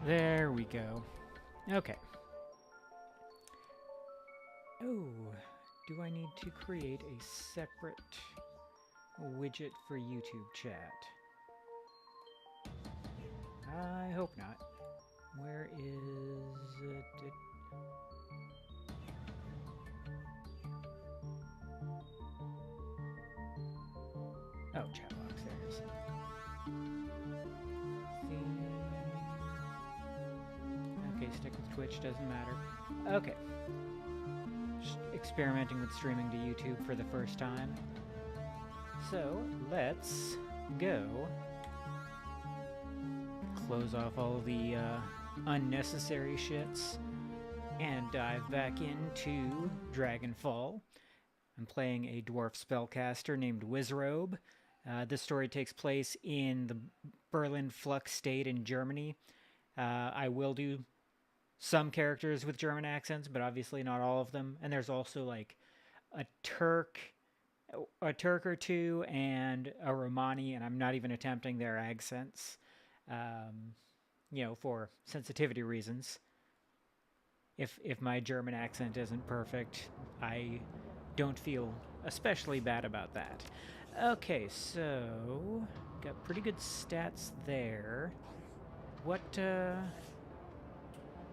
There we go. Okay. Oh, do I need to create a separate widget for YouTube chat? I hope not. Where is it? Oh, chat box, there it is. Okay, stick with Twitch, doesn't matter. Okay. Just experimenting with streaming to YouTube for the first time. So, let's go. Close off all of the unnecessary shits and dive back into Dragonfall. I'm playing a dwarf spellcaster named Wizzrobe. This story takes place in the Berlin Flux state in Germany. I will do some characters with German accents, but obviously not all of them. And there's also like a Turk or two and a Romani, and I'm not even attempting their accents, you know, for sensitivity reasons. If my German accent isn't perfect, I don't feel especially bad about that. Okay, so got pretty good stats there. What,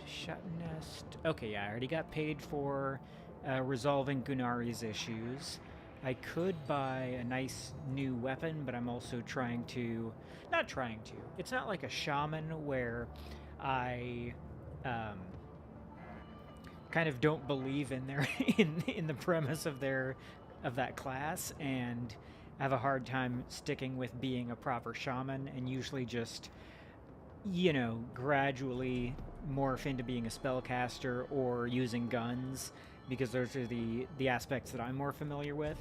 shot nest? Okay, yeah, I already got paid for resolving Gunnari's issues. I could buy a nice new weapon, but I'm also trying to... Not trying to. It's not like a shaman where I kind of don't believe in their in the premise of that class, and have a hard time sticking with being a proper shaman, and usually just, you know, gradually morph into being a spellcaster or using guns, because those are the aspects that I'm more familiar with.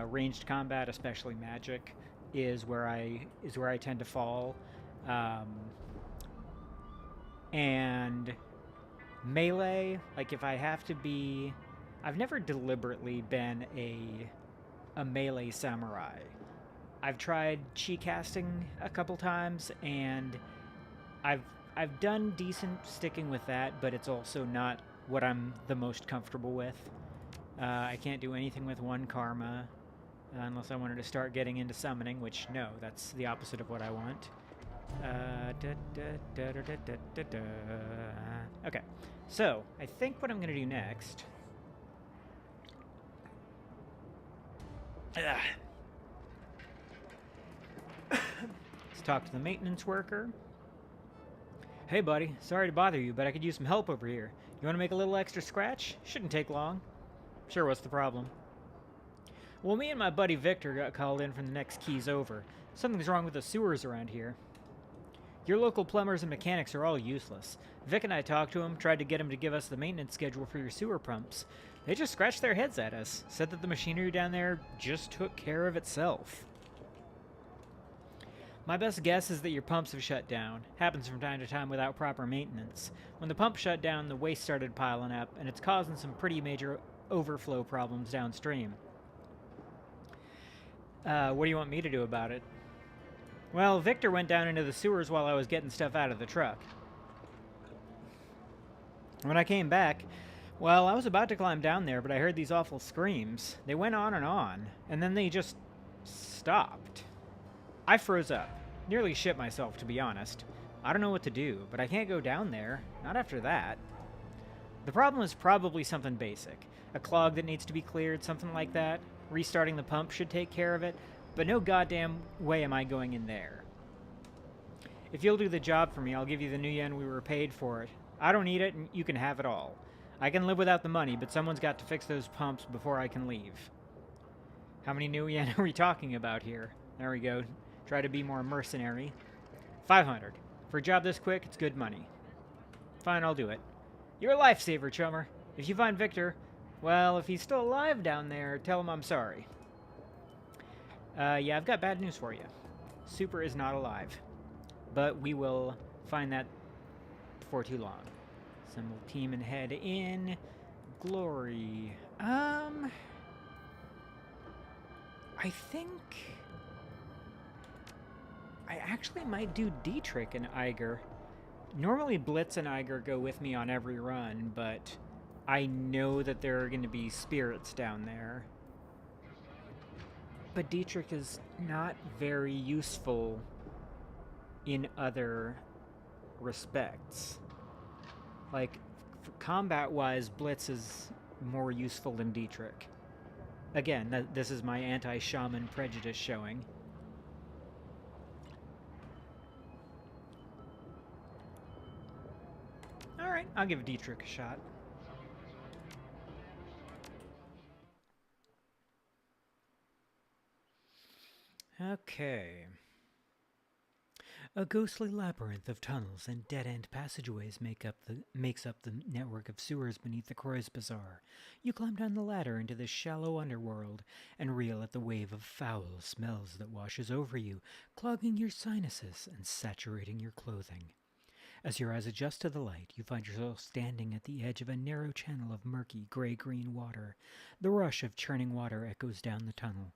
Ranged combat, especially magic, is where I tend to fall, and melee, like if I have to be... I've never deliberately been a melee samurai. I've tried chi casting a couple times, and I've done decent sticking with that, but it's also not what I'm the most comfortable with. I can't do anything with one karma, unless I wanted to start getting into summoning, which, no, that's the opposite of what I want. Okay, so I think what I'm going to do next... Let's talk to the maintenance worker. Hey buddy, sorry to bother you, but I could use some help over here. You want to make a little extra scratch? Shouldn't take long. Sure, what's the problem? Well, me and my buddy Victor got called in from the next keys over. Something's wrong with the sewers around here. Your local plumbers and mechanics are all useless. Vic and I talked to him, tried to get him to give us the maintenance schedule for your sewer pumps. They just scratched their heads at us, said that the machinery down there just took care of itself. My best guess is that your pumps have shut down. Happens from time to time without proper maintenance. When the pump shut down, the waste started piling up, and it's causing some pretty major overflow problems downstream. What do you want me to do about it? Well, Victor went down into the sewers while I was getting stuff out of the truck. When I came back, well, I was about to climb down there, but I heard these awful screams. They went on, and then they just stopped. I froze up. Nearly shit myself, to be honest. I don't know what to do, but I can't go down there. Not after that. The problem is probably something basic. A clog that needs to be cleared, something like that. Restarting the pump should take care of it, but no goddamn way am I going in there. If you'll do the job for me, I'll give you the new yen we were paid for it. I don't need it, and you can have it all. I can live without the money, but someone's got to fix those pumps before I can leave. How many new yen are we talking about here? There we go. Try to be more mercenary. 500. For a job this quick, it's good money. Fine, I'll do it. You're a lifesaver, chummer. If you find Victor, well, if he's still alive down there, tell him I'm sorry. Yeah, I've got bad news for you. Super is not alive. But we will find that before too long. Assemble team and head in. Glory. I think I actually might do Dietrich and Eiger. Normally Blitz and Eiger go with me on every run, but I know that there are going to be spirits down there. But Dietrich is not very useful in other respects. Like, combat-wise, Blitz is more useful than Dietrich. Again, this is my anti-shaman prejudice showing. Alright, I'll give Dietrich a shot. Okay. A ghostly labyrinth of tunnels and dead-end passageways makes up the network of sewers beneath the Croix Bazaar. You climb down the ladder into this shallow underworld and reel at the wave of foul smells that washes over you, clogging your sinuses and saturating your clothing. As your eyes adjust to the light, you find yourself standing at the edge of a narrow channel of murky, gray-green water. The rush of churning water echoes down the tunnel.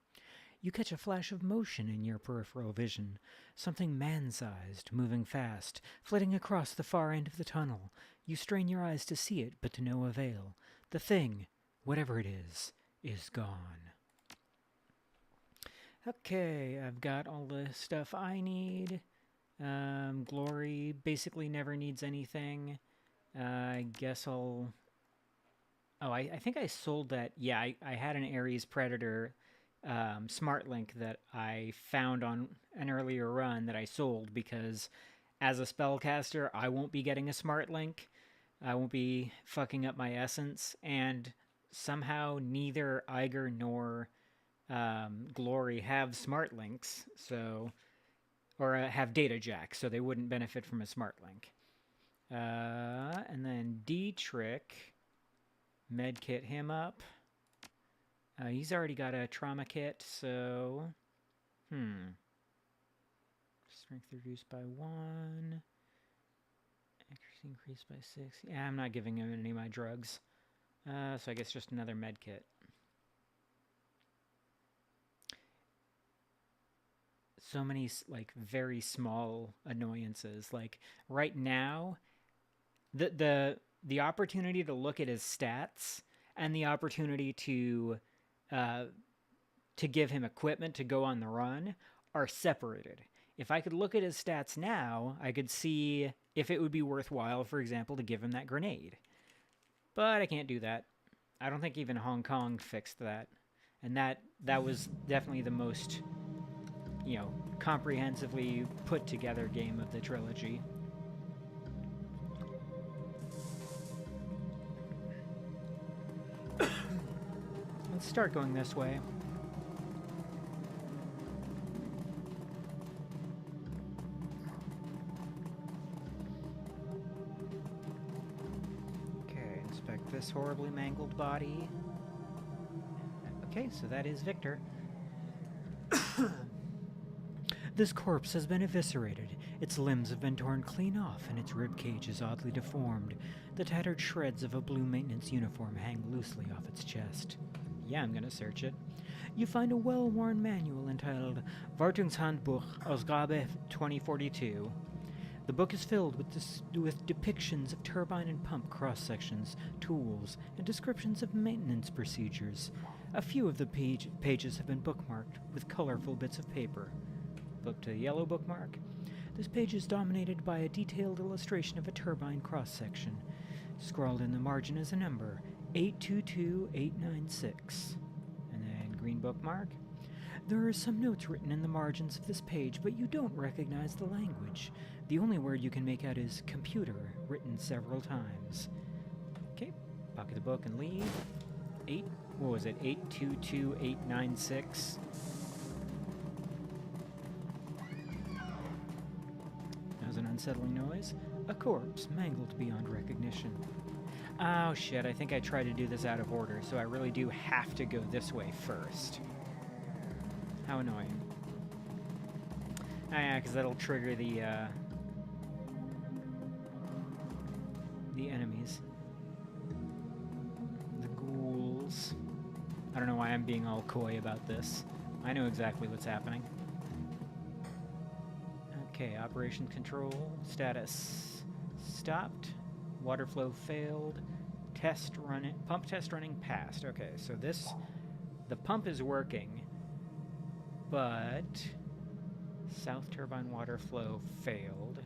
You catch a flash of motion in your peripheral vision, something man-sized, moving fast, flitting across the far end of the tunnel. You strain your eyes to see it, but to no avail. The thing, whatever it is gone. Okay, I've got all the stuff I need. Glory basically never needs anything. I guess I'll... Oh, I think I sold that. Yeah, I had an Ares Predator Smart Link that I found on an earlier run that I sold because as a spellcaster, I won't be getting a Smart Link. I won't be fucking up my essence, and somehow neither Eiger nor Glory have Smart Links, so... or have data jacks, so they wouldn't benefit from a Smart Link. And then Dietrich, medkit him up. He's already got a trauma kit, so... Strength reduced by 1. Accuracy increased by 6. Yeah, I'm not giving him any of my drugs. So I guess just another medkit. So many, like, very small annoyances. Like, right now, the opportunity to look at his stats and the opportunity to give him equipment to go on the run are separated. If I could look at his stats now, I could see if it would be worthwhile, for example, to give him that grenade. But I can't do that. I don't think even Hong Kong fixed that. And that was definitely the most, comprehensively put together game of the trilogy. Let's start going this way. Okay, inspect this horribly mangled body. Okay, so that is Victor. This corpse has been eviscerated. Its limbs have been torn clean off, and its ribcage is oddly deformed. The tattered shreds of a blue maintenance uniform hang loosely off its chest. Yeah, I'm gonna search it. You find a well-worn manual entitled Wartungshandbuch Ausgabe 2042. The book is filled with depictions of turbine and pump cross-sections, tools, and descriptions of maintenance procedures. A few of the pages have been bookmarked with colorful bits of paper. Flip to the yellow bookmark. This page is dominated by a detailed illustration of a turbine cross-section. Scrawled in the margin is a number, 822896. And then green bookmark. There are some notes written in the margins of this page, but you don't recognize the language. The only word you can make out is computer, written several times. Okay, pocket the book and leave. 822896. That was an unsettling noise. A corpse, mangled beyond recognition. Oh shit, I think I tried to do this out of order, so I really do have to go this way first. How annoying. Ah, yeah, because that'll trigger the enemies. The ghouls. I don't know why I'm being all coy about this. I know exactly what's happening. Okay, operation control, status stopped, water flow failed, pump test running passed. Okay, so the pump is working, but south turbine water flow failed.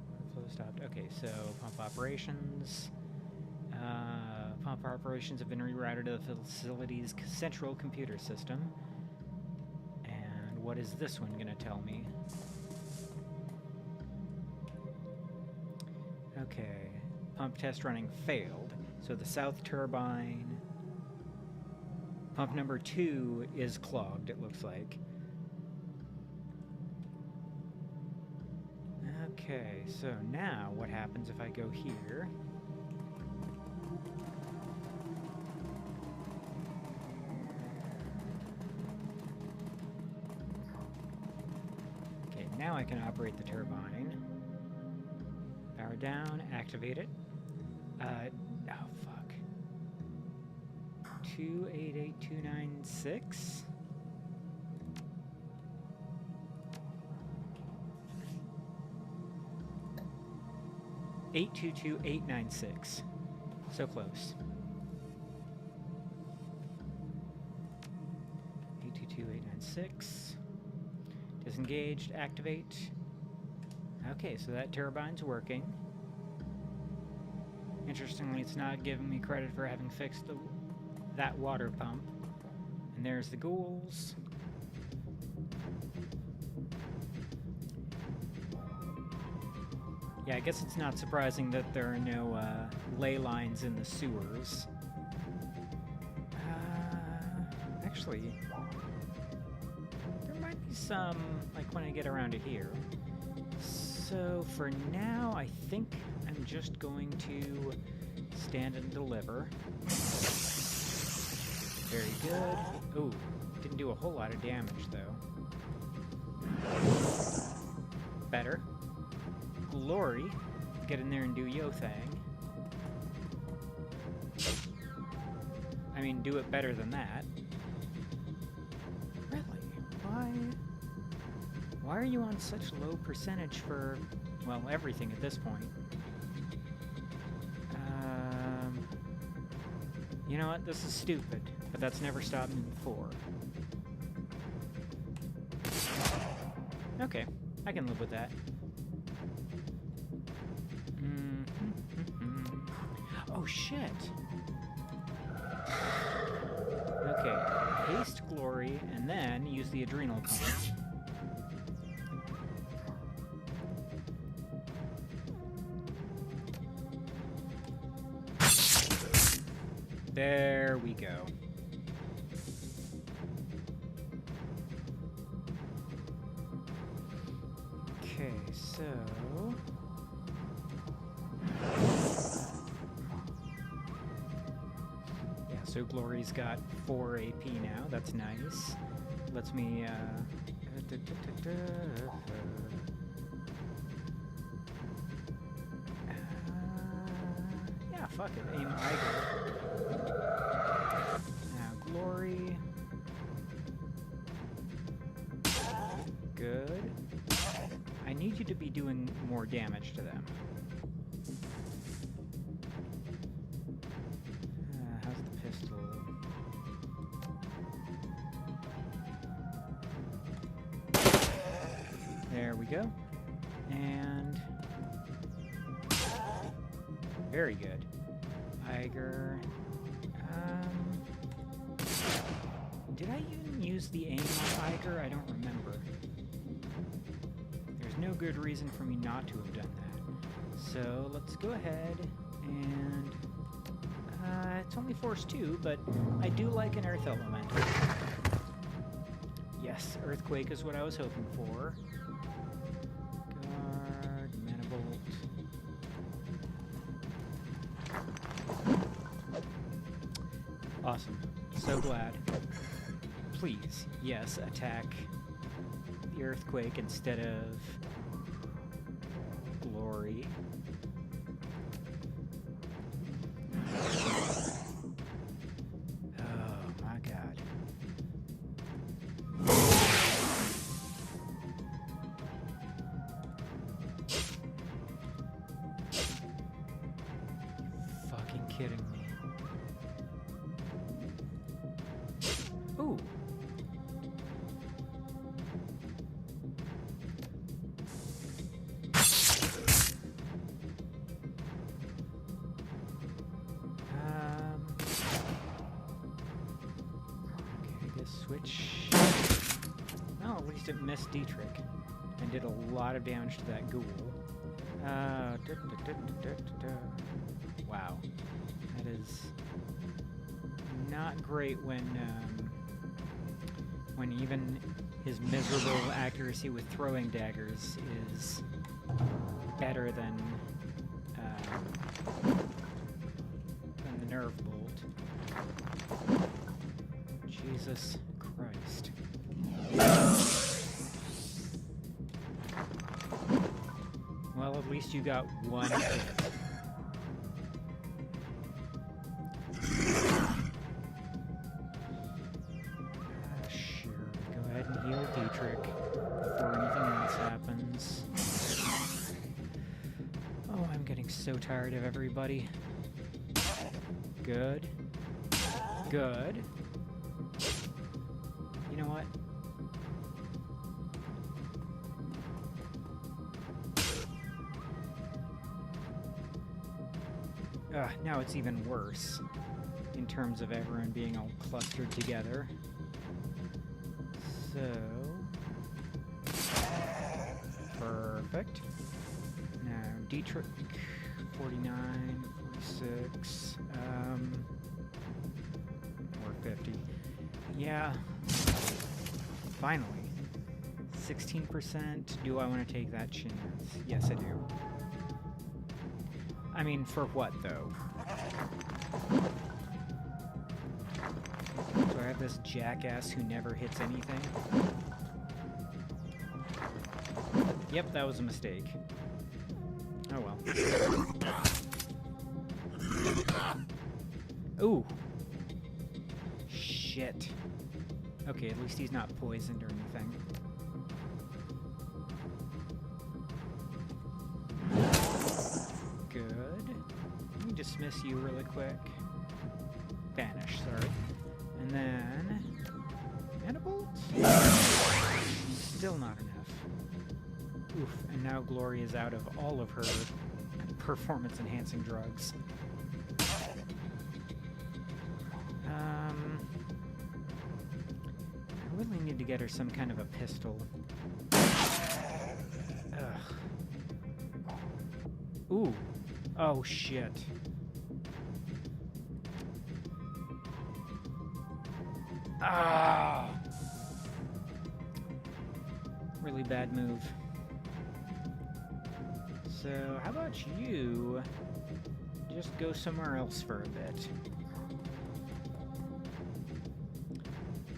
Water flow stopped. Okay, so pump operations have been rerouted to the facility's central computer system. And what is this one going to tell me? Okay, pump test running failed. So the south turbine, pump number 2 is clogged, it looks like. Okay, so now what happens if I go here? Okay, now I can operate the turbine. Power down, activate it. Oh fuck. 288296. $822,896. So close. 822,896. Disengaged, activate. Okay, so that turbine's working. Interestingly, it's not giving me credit for having fixed that water pump. And there's the ghouls. Yeah, I guess it's not surprising that there are no ley lines in the sewers. Actually, there might be some, like when I get around to here. So for now, I think I'm just going to stand and deliver. Very good. Ooh, didn't do a whole lot of damage though. Better. Glory. Get in there and do yo thing. I mean, do it better than that. Really? Why are you on such low percentage for, well, everything at this point? You know what? This is stupid, but that's never stopped me before. Okay, I can live with that. Oh shit! Okay, haste glory, and then use the adrenal pump. There we go. Okay, so... yeah, so Glory's got 4 AP now. That's nice. Lets me, yeah, fuck it. Aim Iger. Now, Glory. Good. I need you to be doing more damage to them. How's the pistol? There we go. And... Very good. Eiger. Did I even use the aim on Eiger? I don't remember. There's no good reason for me not to have done that. So let's go ahead and... it's only Force 2, but I do like an Earth Elemental. Yes, Earthquake is what I was hoping for. Guard, Manibolt. Awesome. So glad. Please, yes, attack the Earthquake instead of Glory. Oh my god. Fucking kidding me. Ooh. Switch. Oh, at least it missed Dietrich and did a lot of damage to that ghoul. Wow. That is not great when even his miserable accuracy with throwing daggers is better than the nerve bolt. Jesus Christ. Well, at least you got one hit. Sure, go ahead and heal Dietrich before anything else happens. Oh, I'm getting so tired of everybody. Good. Good. You know what? Now it's even worse in terms of everyone being all clustered together. So... perfect. Now, Dietrich, 49, 46, or 50. Yeah. Finally. 16%. Do I want to take that chance? Yes, I do. I mean, for what, though? So I have this jackass who never hits anything? Yep, that was a mistake. Oh well. Ooh! Shit. Okay, at least he's not poisoned or anything. Good. Let me dismiss you really quick. Vanish, sorry. And then... Manibolt? Still not enough. Oof, and now Glory is out of all of her performance-enhancing drugs. I really need to get her some kind of a pistol. Ugh. Ooh. Oh, shit. Ah! Really bad move. So, how about you just go somewhere else for a bit?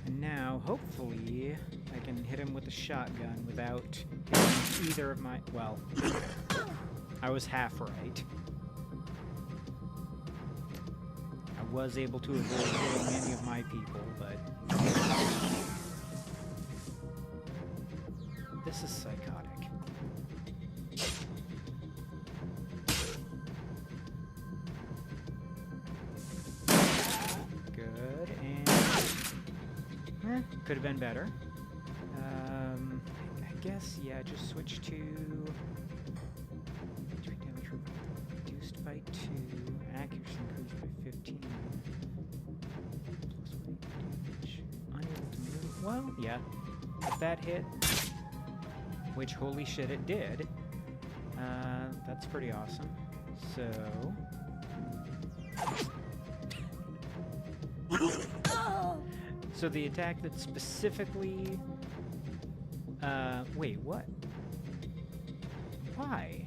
And now, hopefully, I can hit him with a shotgun without hitting either of my... well, I was half right. I was able to avoid hitting any of my people, but... this is psychotic. Good, and... could have been better. I guess, yeah, just switch to... damage reduced by 2... accuracy increased by 15. Plus 1 damage. Unable to move. Well, yeah. If that hit, which holy shit it did, that's pretty awesome. So... So the attack that specifically... wait, what? Why?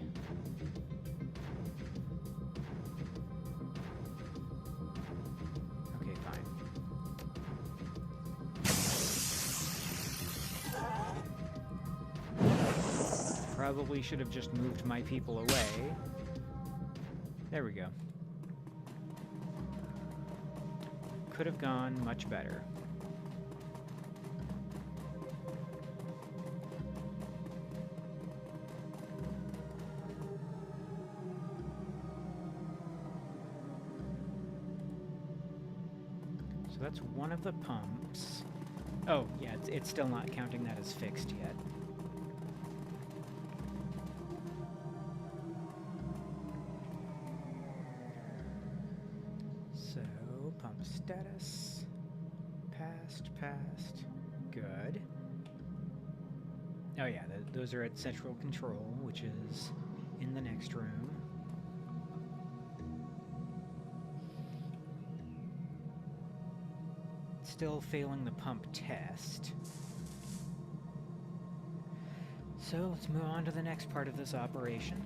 Okay, fine. Probably should have just moved my people away. There we go. Could have gone much better. So that's one of the pumps. Oh, yeah, it's still not counting that as fixed yet. So, pump status. Passed. Good. Oh yeah, those are at central control, which is in the next room. Still failing the pump test. So let's move on to the next part of this operation.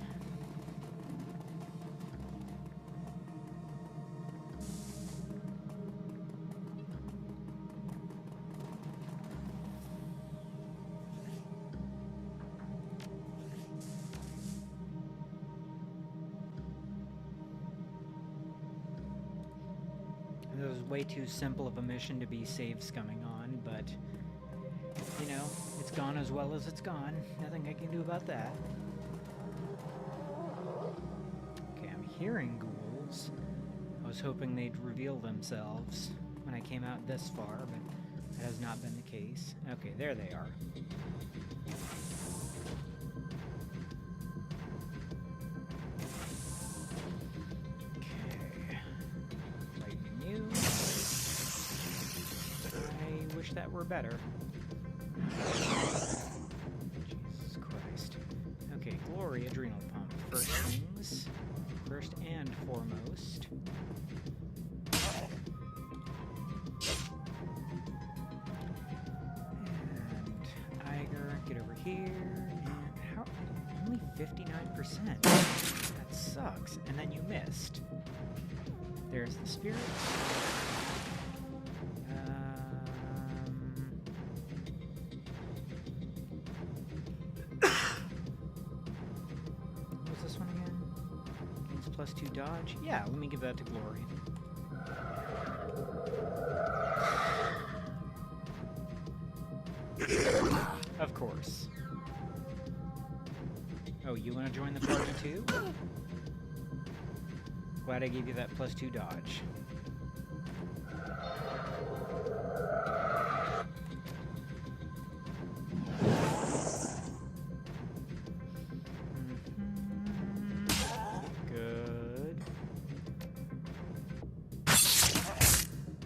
It was way too simple of a mission to be save scumming on, but, you know, it's gone as well as it's gone. Nothing I can do about that. Okay, I'm hearing ghouls. I was hoping they'd reveal themselves when I came out this far, but that has not been the case. Okay, there they are. That were better. Jesus Christ. Okay, Glory Adrenal Pump. First things. First and foremost. And Iger, get over here. And how? Only 59%. That sucks. And then you missed. There's the spirit. Plus 2 dodge? Yeah, let me give that to Glory. Of course. Oh, you want to join the party too? Glad I gave you that plus 2 dodge.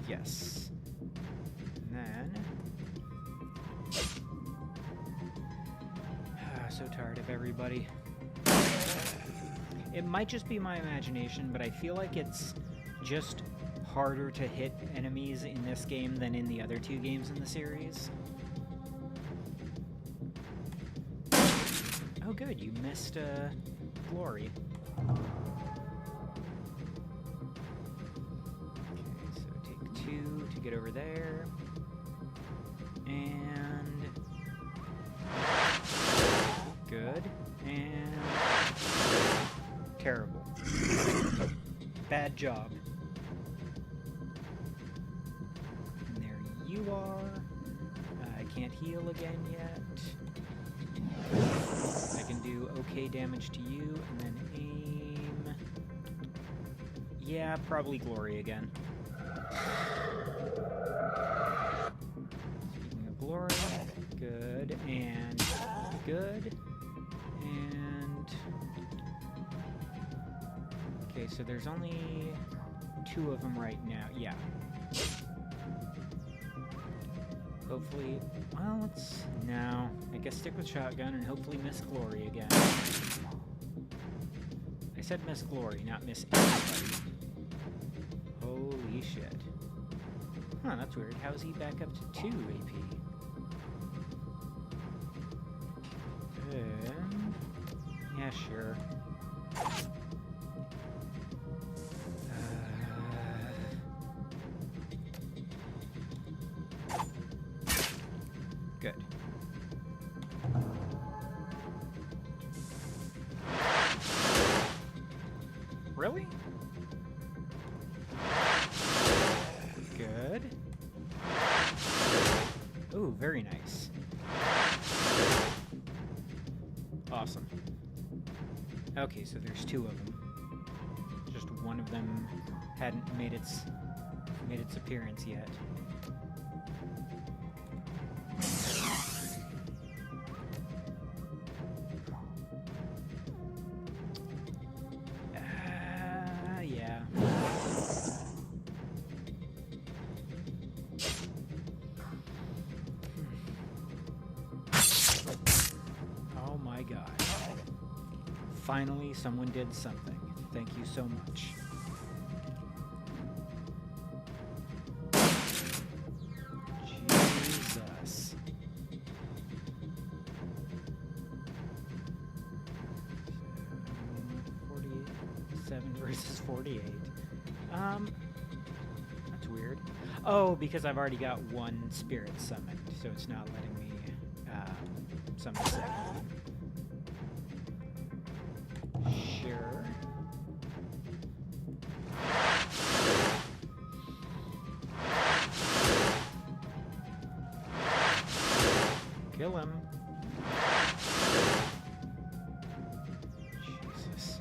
Yes. And then... so tired of everybody. It might just be my imagination, but I feel like it's just harder to hit enemies in this game than in the other 2 games in the series. Oh good, you missed, Glory. To get over there, and good, and terrible. Bad job. And there you are. I can't heal again yet. I can do okay damage to you, and then aim. Yeah, probably Glory again. Speaking of Glory, good, and good, and... Okay, Okay, so there's only 2 of them right now. Yeah. Hopefully... Well, let's... No. I guess stick with shotgun and hopefully miss Glory again. I said Miss Glory, not Miss anybody. Holy shit. Huh, that's weird. How's he back up to 2 AP? Yeah, sure. Good. Really? Good. Ooh, very nice. Awesome. Okay, so there's 2 of them. Just one of them hadn't made its appearance yet. Yeah. Oh my god. Finally, someone did something. Thank you so much. Jesus. 47 versus 48. That's weird. Oh, because I've already got 1 spirit summoned, so it's not letting me summon a second one. Sure. Kill him. Jesus.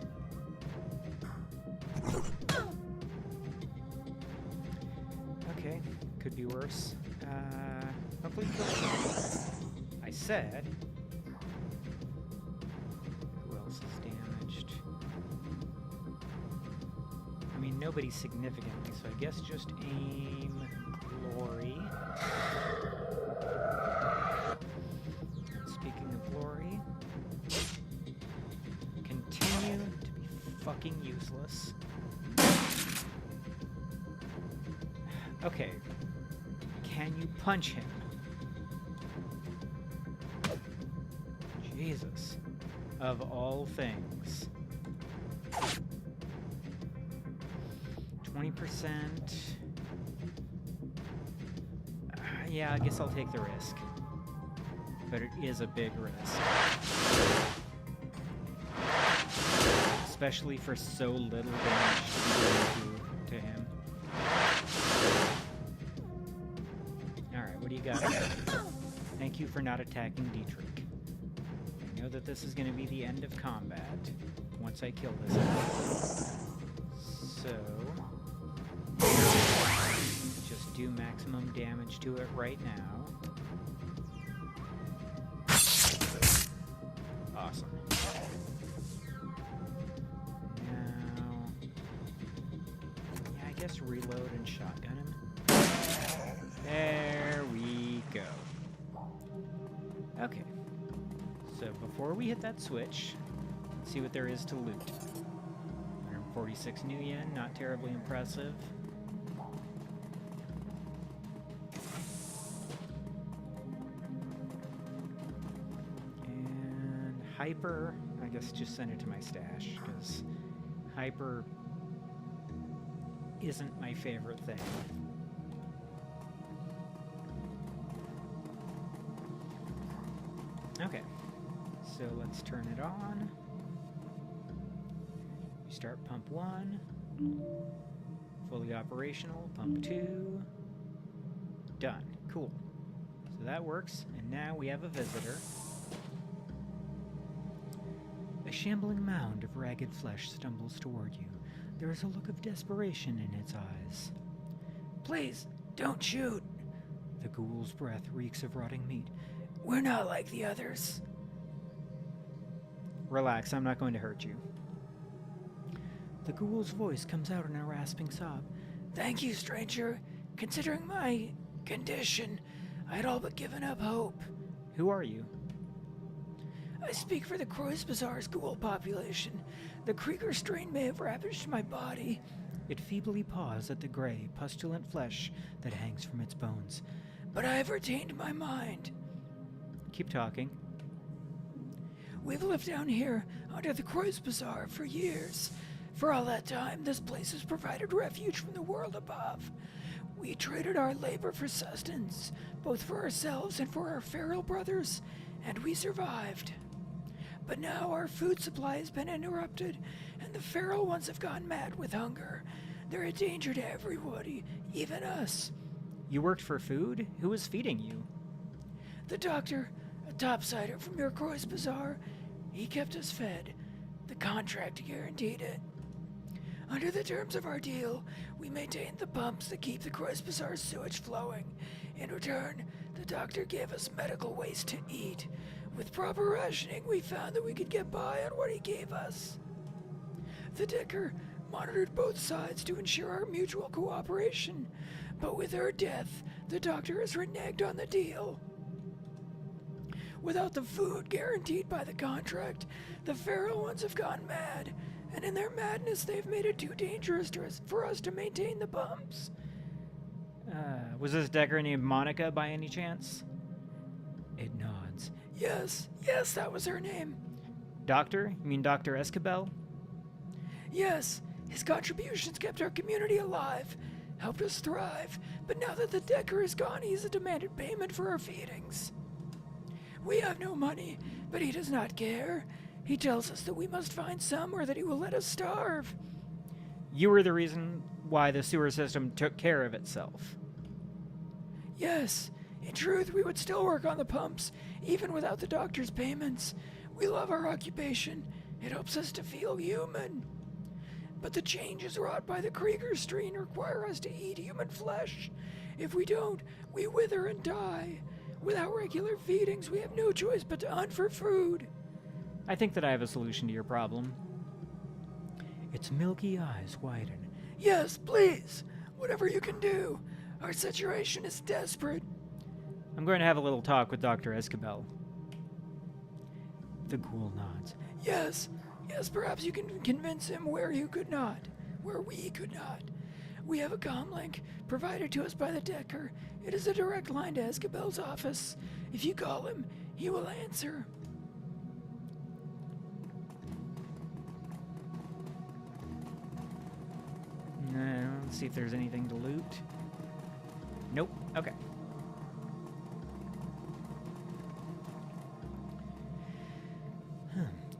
Okay, could be worse. Hopefully kill him. I said. Who else is damaged? I mean, nobody significantly, so I guess just aim Glory. Speaking of Glory, continue to be fucking useless. Okay, can you punch him? Jesus. Of all things. 20%. Yeah, I guess I'll take the risk. But it is a big risk. Especially for so little damage to him. Alright, what do you got? Thank you for not attacking Dietrich. I know that this is going to be the end of combat once I kill this guy. So... just do maximum damage to it right now. Awesome. Now... yeah, I guess reload and shotgun him. There we go. Okay. So before we hit that switch, let's see what there is to loot. 146 new yen, not terribly impressive. And Hyper, I guess just send it to my stash, because Hyper isn't my favorite thing. Okay, so let's turn it on. We start pump 1, fully operational, pump 2, done. Cool. So that works, and now we have a visitor. A shambling mound of ragged flesh stumbles toward you. There is a look of desperation in its eyes. Please, don't shoot! The ghoul's breath reeks of rotting meat. We're not like the others. Relax, I'm not going to hurt you. The ghoul's voice comes out in a rasping sob. "Thank you, stranger. Considering my condition, I'd all but given up hope." "Who are you?" "I speak for the Kreuzbazar's ghoul population. The Krieger strain may have ravaged my body." It feebly paws at the gray, pustulant flesh that hangs from its bones. "But I have retained my mind." "Keep talking." "We've lived down here under the Kreuzbazar for years. For all that time, this place has provided refuge from the world above. We traded our labor for sustenance, both for ourselves and for our feral brothers, and we survived. But now our food supply has been interrupted, and the feral ones have gone mad with hunger. They're a danger to everybody, even us." "You worked for food? Who was feeding you?" "The doctor, a topsider from your Kreuzbazar. He kept us fed. The contract guaranteed it. Under the terms of our deal, we maintained the pumps that keep the Kreuzbazar's sewage flowing. In return, the doctor gave us medical waste to eat. With proper rationing, we found that we could get by on what he gave us. The Decker monitored both sides to ensure our mutual cooperation, but with her death, the doctor has reneged on the deal. Without the food guaranteed by the contract, the feral ones have gone mad, and in their madness they've made it too dangerous for us to maintain the pumps." Was this Decker named Monica by any chance?" It nods. Yes, that was her name." "Doctor? You mean Dr. Escabel?" "Yes, his contributions kept our community alive, helped us thrive, but now that the Decker is gone, he's demanded payment for our feedings. We have no money, but he does not care. He tells us that we must find some or that he will let us starve." "You were the reason why the sewer system took care of itself." "Yes. In truth, we would still work on the pumps, even without the doctor's payments. We love our occupation. It helps us to feel human. But the changes wrought by the Krieger strain require us to eat human flesh. If we don't, we wither and die. Without regular feedings, we have no choice but to hunt for food." "I think that I have a solution to your problem." Its milky eyes widen. "Yes, please. Whatever you can do. Our situation is desperate." "I'm going to have a little talk with Dr. Escabel." The ghoul nods. Yes, perhaps you can convince him where we could not. We have a comlink provided to us by the Decker. It is a direct line to Escabel's office. If you call him, he will answer." Let's see if there's anything to loot. Nope. Okay.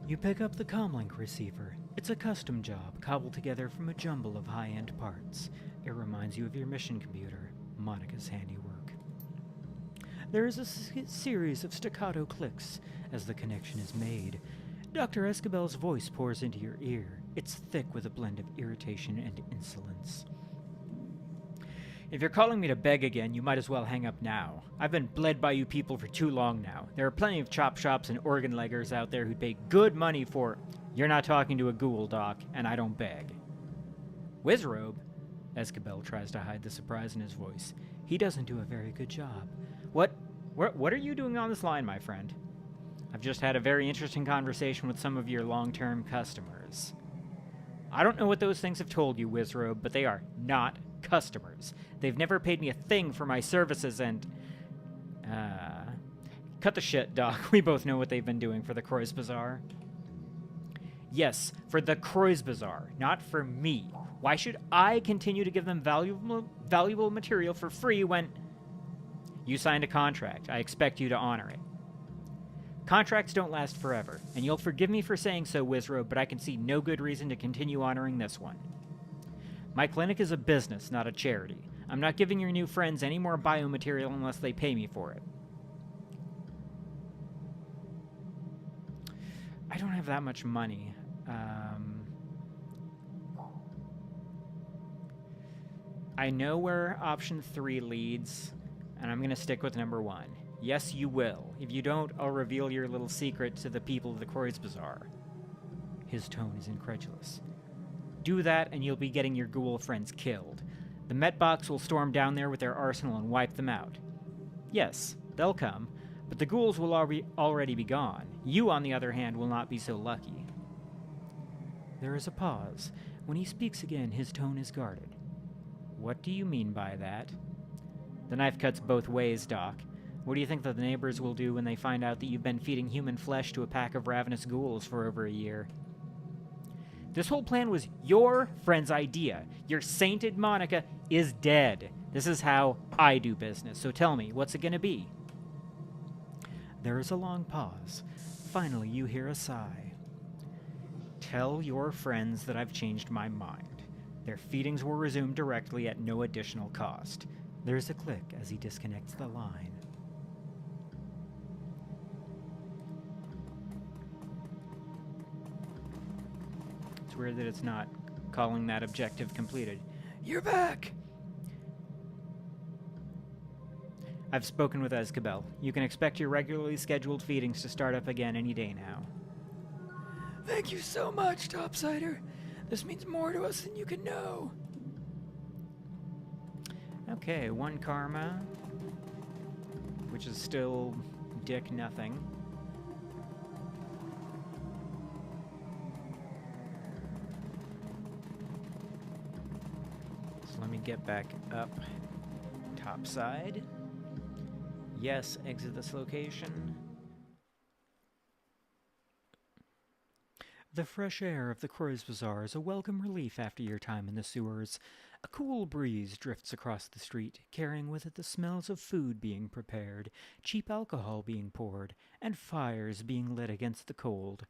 You pick up the comlink receiver. It's a custom job, cobbled together from a jumble of high-end parts. It reminds you of your mission computer, Monica's handiwork. There is a series of staccato clicks as the connection is made. Dr. Escabel's voice pours into your ear. It's thick with a blend of irritation and insolence. "If you're calling me to beg again, you might as well hang up now. I've been bled by you people for too long now. There are plenty of chop shops and organ leggers out there who'd pay good money for—" "You're not talking to a ghoul, Doc, and I don't beg." "Wizzrobe?" Escabel tries to hide the surprise in his voice. He doesn't do a very good job. What are you doing on this line, my friend?" "I've just had a very interesting conversation with some of your long-term customers." "I don't know what those things have told you, Wizzrobe, but they are not customers. They've never paid me a thing for my services and... Cut the shit, Doc. We both know what they've been doing for the Kreuzbazar." "Yes, for the Kreuzbazar, not for me. Why should I continue to give them valuable material for free when..." "You signed a contract. I expect you to honor it." "Contracts don't last forever, and you'll forgive me for saying so, Wizzrobe, but I can see no good reason to continue honoring this one. My clinic is a business, not a charity. I'm not giving your new friends any more biomaterial unless they pay me for it." "I don't have that much money. I know where option 3 leads, and I'm going to stick with number 1. Yes, you will. If you don't, I'll reveal your little secret to the people of the Kreuzbazar." His tone is incredulous. Do that, and you'll be getting your ghoul friends killed. The Metbox will storm down there with their arsenal and wipe them out. Yes, they'll come, but the ghouls will already be gone. You, on the other hand, will not be so lucky. There is a pause. When he speaks again, his tone is guarded. What do you mean by that? The knife cuts both ways, Doc. What do you think that the neighbors will do when they find out that you've been feeding human flesh to a pack of ravenous ghouls for over a year? This whole plan was your friend's idea. Your sainted Monica is dead. This is how I do business. So tell me, what's it gonna be? There is a long pause. Finally, you hear a sigh. Tell your friends that I've changed my mind. Their feedings will resume directly at no additional cost. There's a click as he disconnects the line. It's weird that it's not calling that objective completed. You're back! I've spoken with Escabel. You can expect your regularly scheduled feedings to start up again any day now. Thank you so much, Topsider. This means more to us than you can know. Okay, 1 karma, which is still dick nothing. So let me get back up top side. Yes, exit this location. The fresh air of the Crows Bazaar is a welcome relief after your time in the sewers. A cool breeze drifts across the street, carrying with it the smells of food being prepared, cheap alcohol being poured, and fires being lit against the cold.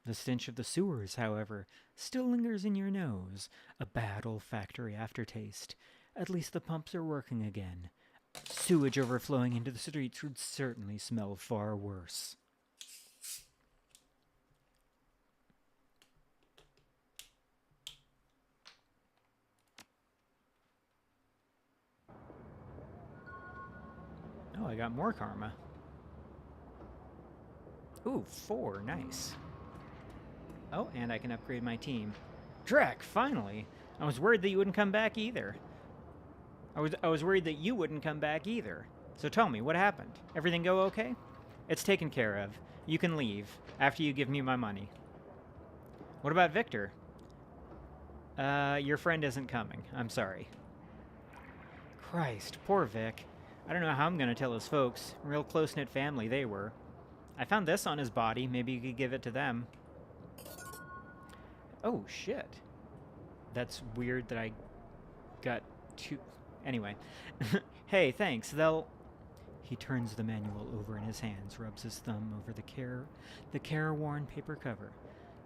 The stench of the sewers, however, still lingers in your nose, a bad olfactory aftertaste. At least the pumps are working again. Sewage overflowing into the streets would certainly smell far worse. Oh, I got more karma. Ooh, 4, nice. Oh, and I can upgrade my team. Drek, finally! I was worried that you wouldn't come back either. I was worried that you wouldn't come back either. So tell me, what happened? Everything go okay? It's taken care of. You can leave, after you give me my money. What about Victor? Your friend isn't coming. I'm sorry. Christ, poor Vic. I don't know how I'm gonna tell his folks. Real close-knit family they were. I found this on his body. Maybe you could give it to them. Oh, shit. That's weird that I got 2... Anyway. Hey, thanks. They'll... He turns the manual over in his hands, rubs his thumb over the careworn paper cover.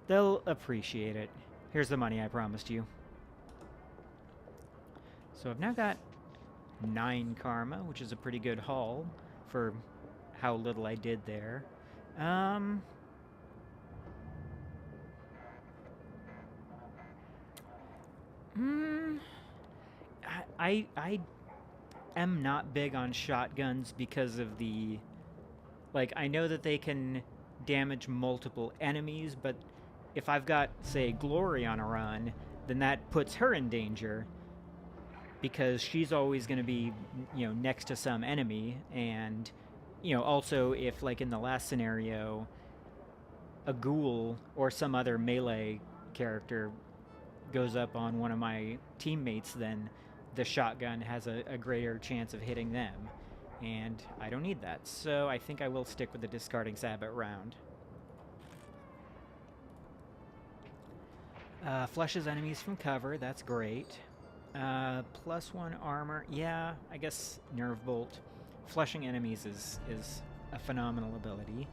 They'll appreciate it. Here's the money I promised you. So I've now got 9 karma, which is a pretty good haul for how little I did there. I am not big on shotguns because of the... Like, I know that they can damage multiple enemies, but if I've got, say, Glory on a run, then that puts her in danger because she's always going to be, you know, next to some enemy. And, you know, also if, like in the last scenario, a ghoul or some other melee character goes up on one of my teammates, then the shotgun has a greater chance of hitting them. And I don't need that, so I think I will stick with the discarding Sabbat round. Flushes enemies from cover, that's great. +1 armor, yeah, I guess Nerve Bolt. Flushing enemies is a phenomenal ability.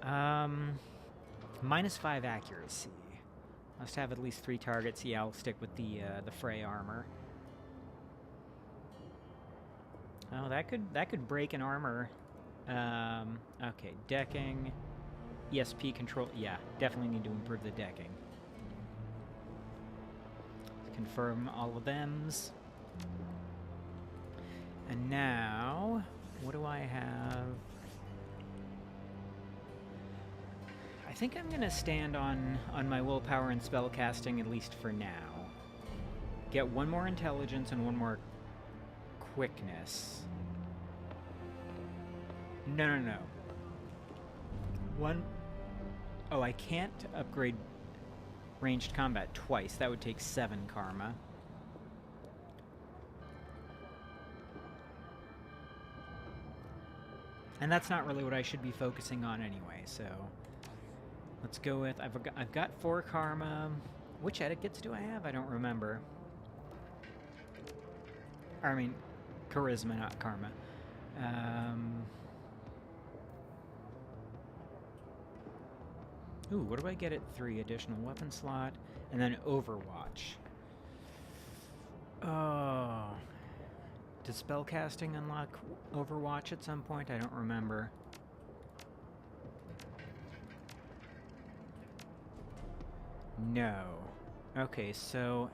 -5 accuracy. Must have at least 3 targets. Yeah, I'll stick with the Fray armor. Oh, that could break an armor. Okay, decking, ESP control. Yeah, definitely need to improve the decking. Confirm all of them's. And now, what do I have? I think I'm gonna stand on my willpower and spellcasting, at least for now. Get one more intelligence and one more quickness. No. One... Oh, I can't upgrade ranged combat twice. That would take 7 karma. And that's not really what I should be focusing on anyway, so... Let's go with... I've got 4 karma. Which etiquettes do I have? I don't remember. I mean, charisma, not karma. Ooh, what do I get at 3? Additional weapon slot, and then Overwatch. Oh. Does spellcasting unlock Overwatch at some point? I don't remember. No. Okay, so...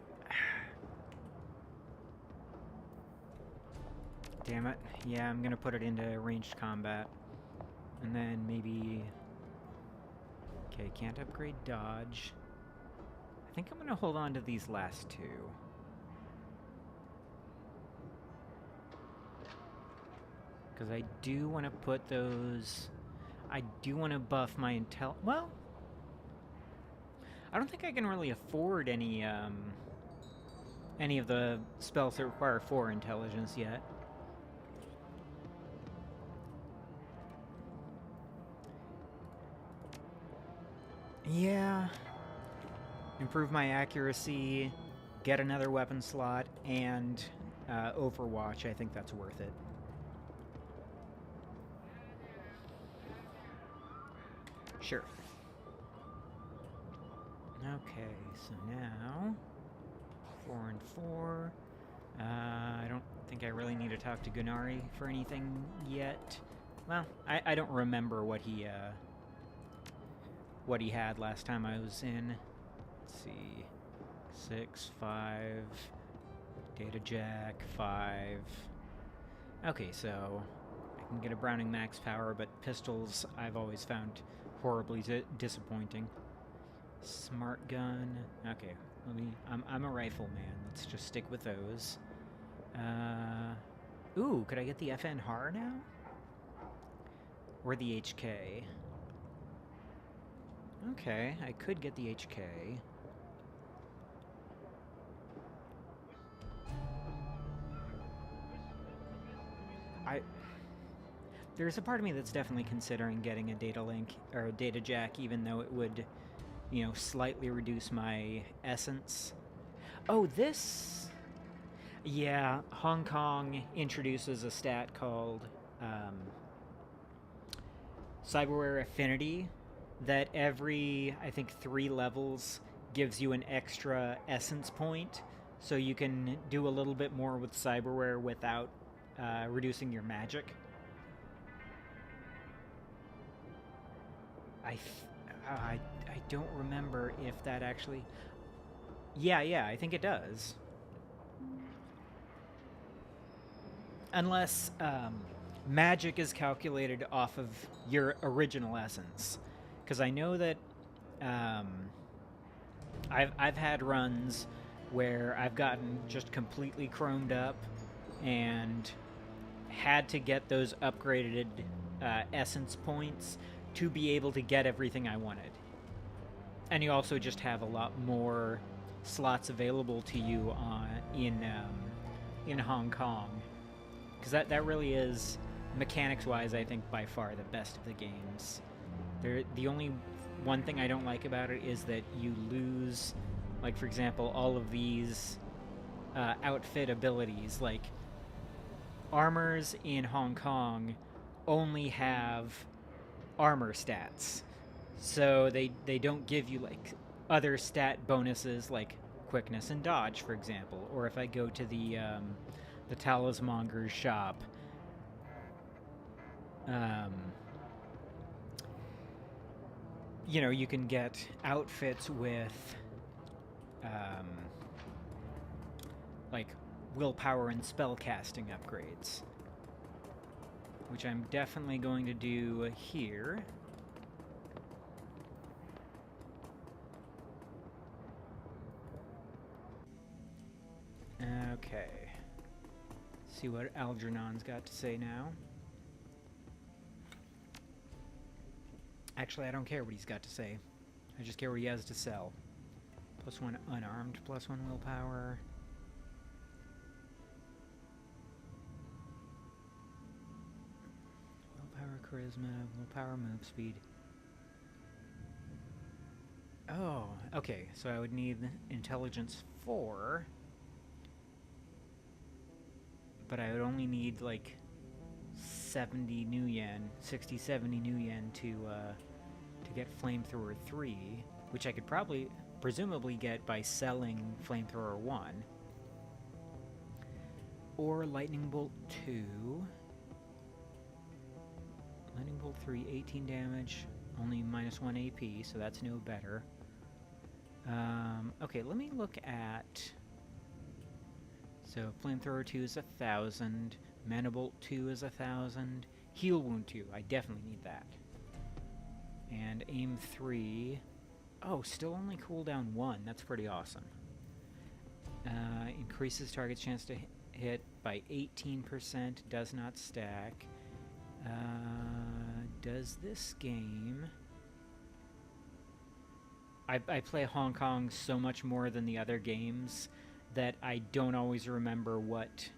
Damn it. Yeah, I'm gonna put it into ranged combat. And then maybe... Okay, can't upgrade dodge. I think I'm gonna hold on to these last 2. Because I do want to put those... I do want to buff my intel... Well... I don't think I can really afford any of the spells that require 4 intelligence yet. Yeah. Improve my accuracy, get another weapon slot, and Overwatch. I think that's worth it. Sure. Okay, so now 4 and 4. I don't think I really need to talk to Gunari for anything yet. Well, I don't remember what he had last time I was in. Let's see. 6, 5, Data Jack, 5. Okay, so I can get a Browning max power, but pistols I've always found horribly disappointing. Smart gun. Okay, I'm a rifle man. Let's just stick with those. Ooh, could I get the FN Har now? Or the HK? Okay, I could get the HK. There's a part of me that's definitely considering getting a data link or a data jack, even though it would, you know, slightly reduce my essence. Oh, this... Yeah, Hong Kong introduces a stat called Cyberware Affinity that every, I think, 3 levels gives you an extra essence point, so you can do a little bit more with cyberware without reducing your magic. I don't remember if that actually... Yeah, I think it does. Unless magic is calculated off of your original essence. Because I know that I've had runs where I've gotten just completely chromed up and had to get those upgraded essence points to be able to get everything I wanted. And you also just have a lot more slots available to you in Hong Kong. Because that really is, mechanics-wise, I think by far the best of the games. The only one thing I don't like about it is that you lose, like, for example, all of these outfit abilities. Like, armors in Hong Kong only have armor stats. So they don't give you, like, other stat bonuses like quickness and dodge, for example. Or if I go to the Talismonger's shop, you know, you can get outfits with like willpower and spellcasting upgrades, which I'm definitely going to do here. Okay. See what Algernon's got to say now. Actually, I don't care what he's got to say. I just care what he has to sell. +1 unarmed, +1 willpower. Willpower, charisma, willpower, move speed. Oh, okay, so I would need intelligence 4. But I would only need like 70 new yen, 60, 70 new yen to get Flamethrower 3, which I could presumably get by selling Flamethrower 1. Or Lightning Bolt 2. Lightning Bolt 3, 18 damage, only -1 AP, so that's no better. Okay, let me look at... So, Flamethrower 2 is 1,000, Manibolt 2 is 1,000, Heal Wound 2, I definitely need that. And Aim 3, oh, still only cooldown 1, that's pretty awesome. Increases target's chance to hit by 18%, does not stack. Does this game... I play Hong Kong so much more than the other games that I don't always remember what...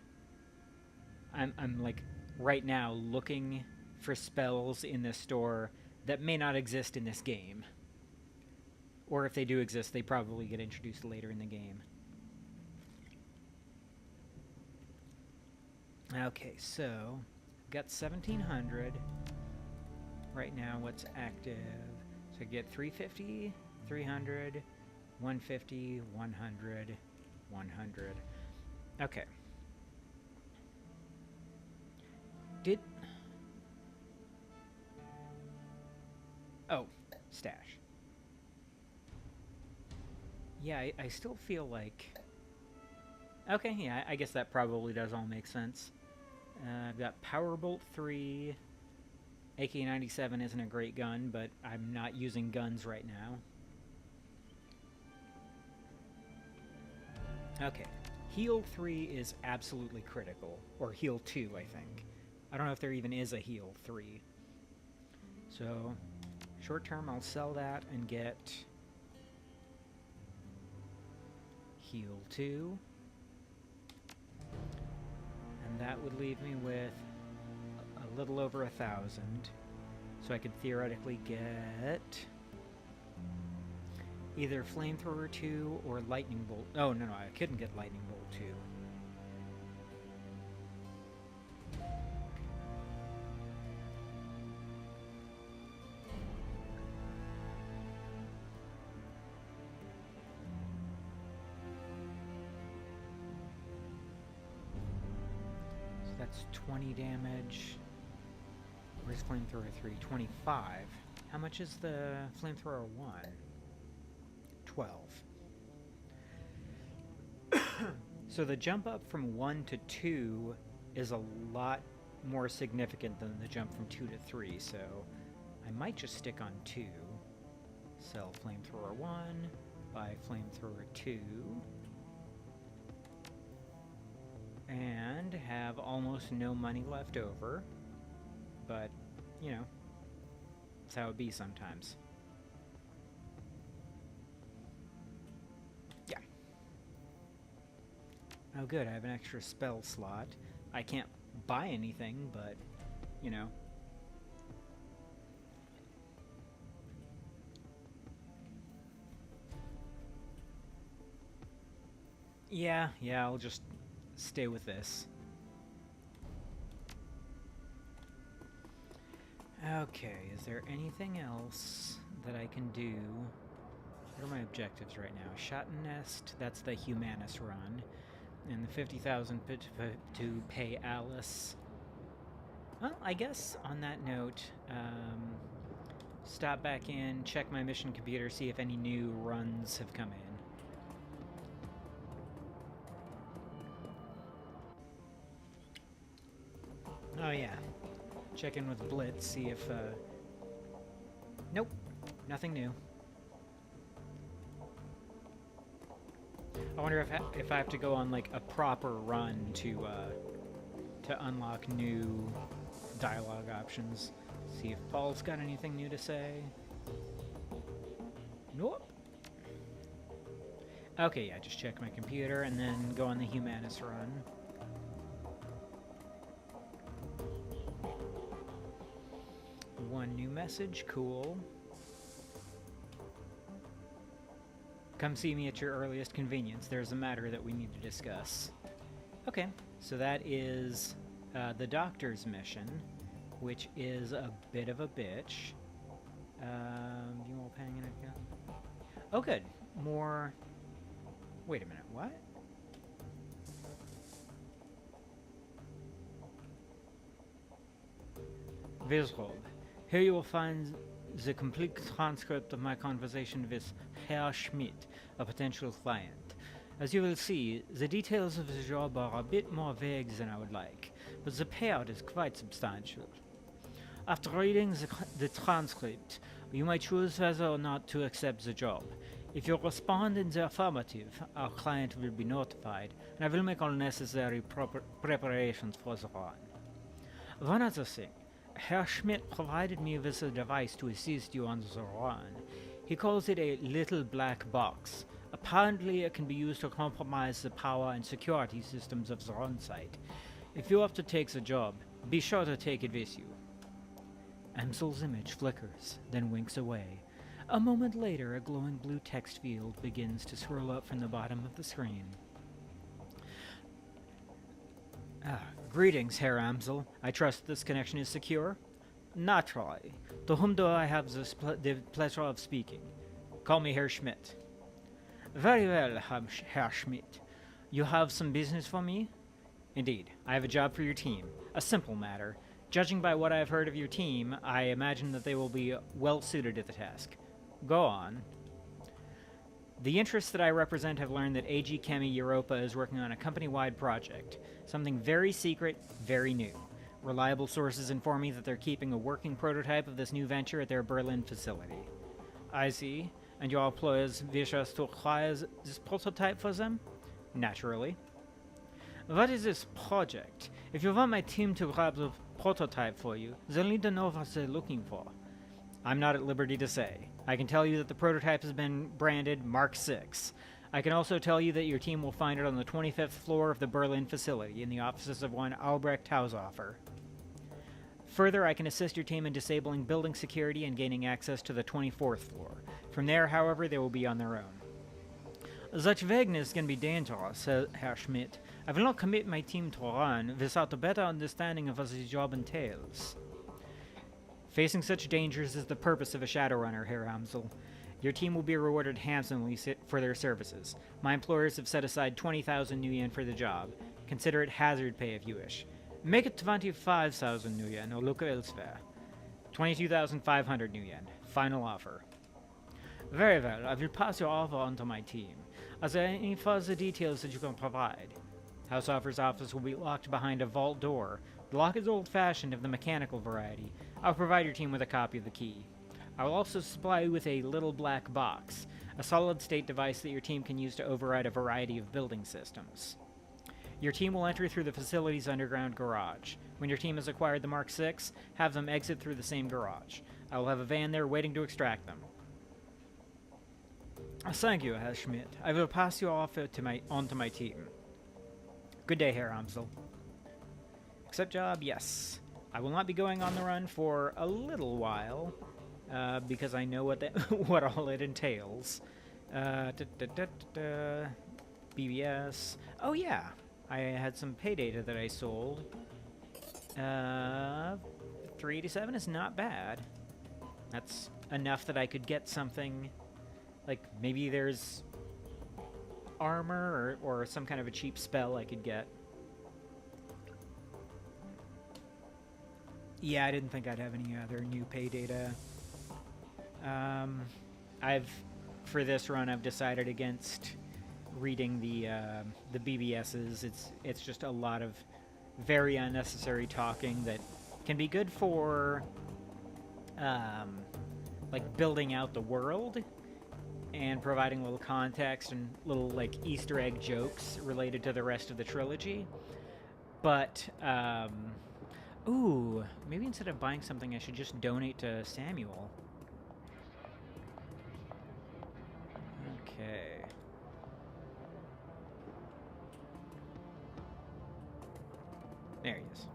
I'm like, right now, looking for spells in this store that may not exist in this game. Or if they do exist, they probably get introduced later in the game. Okay, so, got 1,700. Right now, what's active? So I get 350, 300, 150, 100, 100. Okay. Oh, stash. Yeah, I still feel like... Okay, yeah, I guess that probably does all make sense. I've got Powerbolt 3. AK-97 isn't a great gun, but I'm not using guns right now. Okay. Heal 3 is absolutely critical. Or Heal 2, I think. I don't know if there even is a Heal 3. So, short term, I'll sell that and get Heal 2. And that would leave me with a little over 1,000. So I could theoretically get either Flamethrower 2 or Lightning Bolt. Oh, no, I couldn't get Lightning Bolt 2. So that's 20 damage. Where's Flamethrower 3? 25. How much is the Flamethrower 1? 12. So the jump up from 1 to 2 is a lot more significant than the jump from 2 to 3, so I might just stick on 2. Sell Flamethrower 1, buy Flamethrower 2, and have almost no money left over, but, you know, that's how it be sometimes. Oh good, I have an extra spell slot. I can't buy anything, but, you know. Yeah, I'll just stay with this. Okay, is there anything else that I can do? What are my objectives right now? Shot and Nest, that's the Humanis run. And the 50,000 to pay Alice. Well, I guess on that note, stop back in, check my mission computer, see if any new runs have come in. Oh yeah, check in with Blitz, see if, nope, nothing new. I wonder if I have to go on like a proper run to unlock new dialogue options. See if Paul's got anything new to say. Nope. Okay, yeah, just check my computer and then go on the Humanis run. One new message, cool. Come see me at your earliest convenience. There's a matter that we need to discuss. Okay, so that is the doctor's mission, which is a bit of a bitch. You all hanging again? Oh, good. More. Wait a minute. What? Wizzrobe. Here you will find the complete transcript of my conversation with Herr Schmidt, a potential client. As you will see, the details of the job are a bit more vague than I would like, but the payout is quite substantial. After reading the transcript, you might choose whether or not to accept the job. If you respond in the affirmative, our client will be notified, and I will make all necessary preparations for the run. One other thing. Herr Schmidt provided me with a device to assist you on the run. He calls it a little black box. Apparently it can be used to compromise the power and security systems of the run site. If you have to take the job, be sure to take it with you. Amsel's image flickers, then winks away. A moment later, a glowing blue text field begins to swirl up from the bottom of the screen. Greetings, Herr Amsel. I trust this connection is secure? Naturally. To whom do I have the pleasure of speaking? Call me Herr Schmidt. Very well, Herr Schmidt. You have some business for me? Indeed. I have a job for your team. A simple matter. Judging by what I have heard of your team, I imagine that they will be well suited to the task. Go on. The interests that I represent have learned that AG Chemi Europa is working on a company-wide project. Something very secret, very new. Reliable sources inform me that they're keeping a working prototype of this new venture at their Berlin facility. I see. And your employers wish us to acquire this prototype for them? Naturally. What is this project? If you want my team to grab the prototype for you, they'll need to know what they're looking for. I'm not at liberty to say. I can tell you that the prototype has been branded Mark 6. I can also tell you that your team will find it on the 25th floor of the Berlin facility, in the offices of one Albrecht Haushofer. Further, I can assist your team in disabling building security and gaining access to the 24th floor. From there, however, they will be on their own. Such vagueness can be dangerous, Herr Schmidt. I will not commit my team to run without a better understanding of what the job entails. Facing such dangers is the purpose of a Shadowrunner, Herr Amsel. Your team will be rewarded handsomely for their services. My employers have set aside 20,000 new yen for the job. Consider it hazard pay if you wish. Make it 25,000 new yen or look elsewhere. 22,500 new yen. Final offer. Very well, I will pass your offer on to my team. Are there any further details that you can provide? Haushofer's office will be locked behind a vault door. The lock is old-fashioned of the mechanical variety. I'll provide your team with a copy of the key. I will also supply you with a little black box, a solid-state device that your team can use to override a variety of building systems. Your team will enter through the facility's underground garage. When your team has acquired the Mark 6, have them exit through the same garage. I will have a van there waiting to extract them. Thank you, Herr Schmidt. I will pass your offer on to my team. Good day, Herr Amsel. Accept job? Yes. I will not be going on the run for a little while, because I know what all it entails. BBS. Oh yeah, I had some pay data that I sold. 387 is not bad. That's enough that I could get something, like maybe there's armor or some kind of a cheap spell I could get. Yeah, I didn't think I'd have any other new pay data. For this run, I've decided against reading the BBSs. It's just a lot of very unnecessary talking that can be good for like building out the world, and providing a little context and little like Easter egg jokes related to the rest of the trilogy. But ooh, maybe instead of buying something, I should just donate to Samuel. Okay. There he is.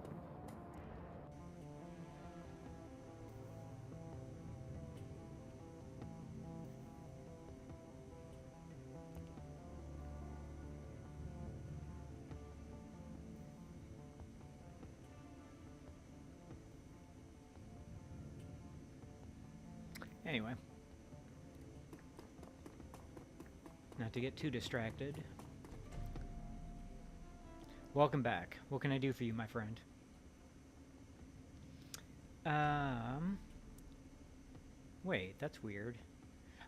Anyway. Not to get too distracted. Welcome back. What can I do for you, my friend? Wait, that's weird.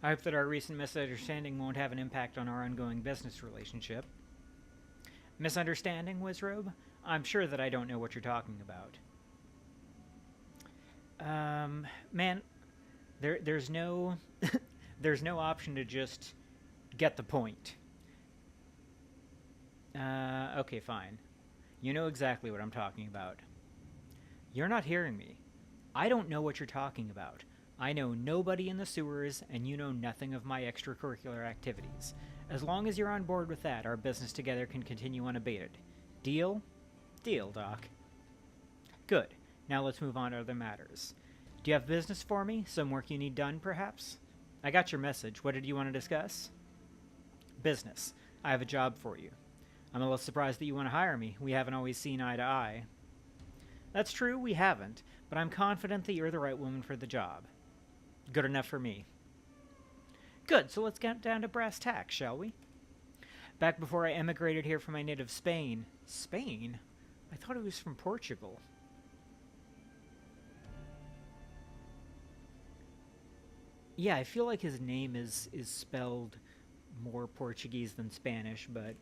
I hope that our recent misunderstanding won't have an impact on our ongoing business relationship. Misunderstanding, Wizzrobe? I'm sure that I don't know what you're talking about. Man, there's no there's no option to just get the point. Okay, fine. You know exactly what I'm talking about. You're not hearing me. I don't know what you're talking about. I know nobody in the sewers, and you know nothing of my extracurricular activities. As long as you're on board with that, our business together can continue unabated. Deal? Deal, Doc. Good. Now let's move on to other matters. Do you have business for me? Some work you need done, perhaps? I got your message. What did you want to discuss? Business. I have a job for you. I'm a little surprised that you want to hire me. We haven't always seen eye to eye. That's true, we haven't, but I'm confident that you're the right woman for the job. Good enough for me. Good, so let's get down to brass tacks, shall we? Back before I emigrated here from my native Spain. Spain? I thought it was from Portugal. Yeah, I feel like his name is spelled more Portuguese than Spanish, but,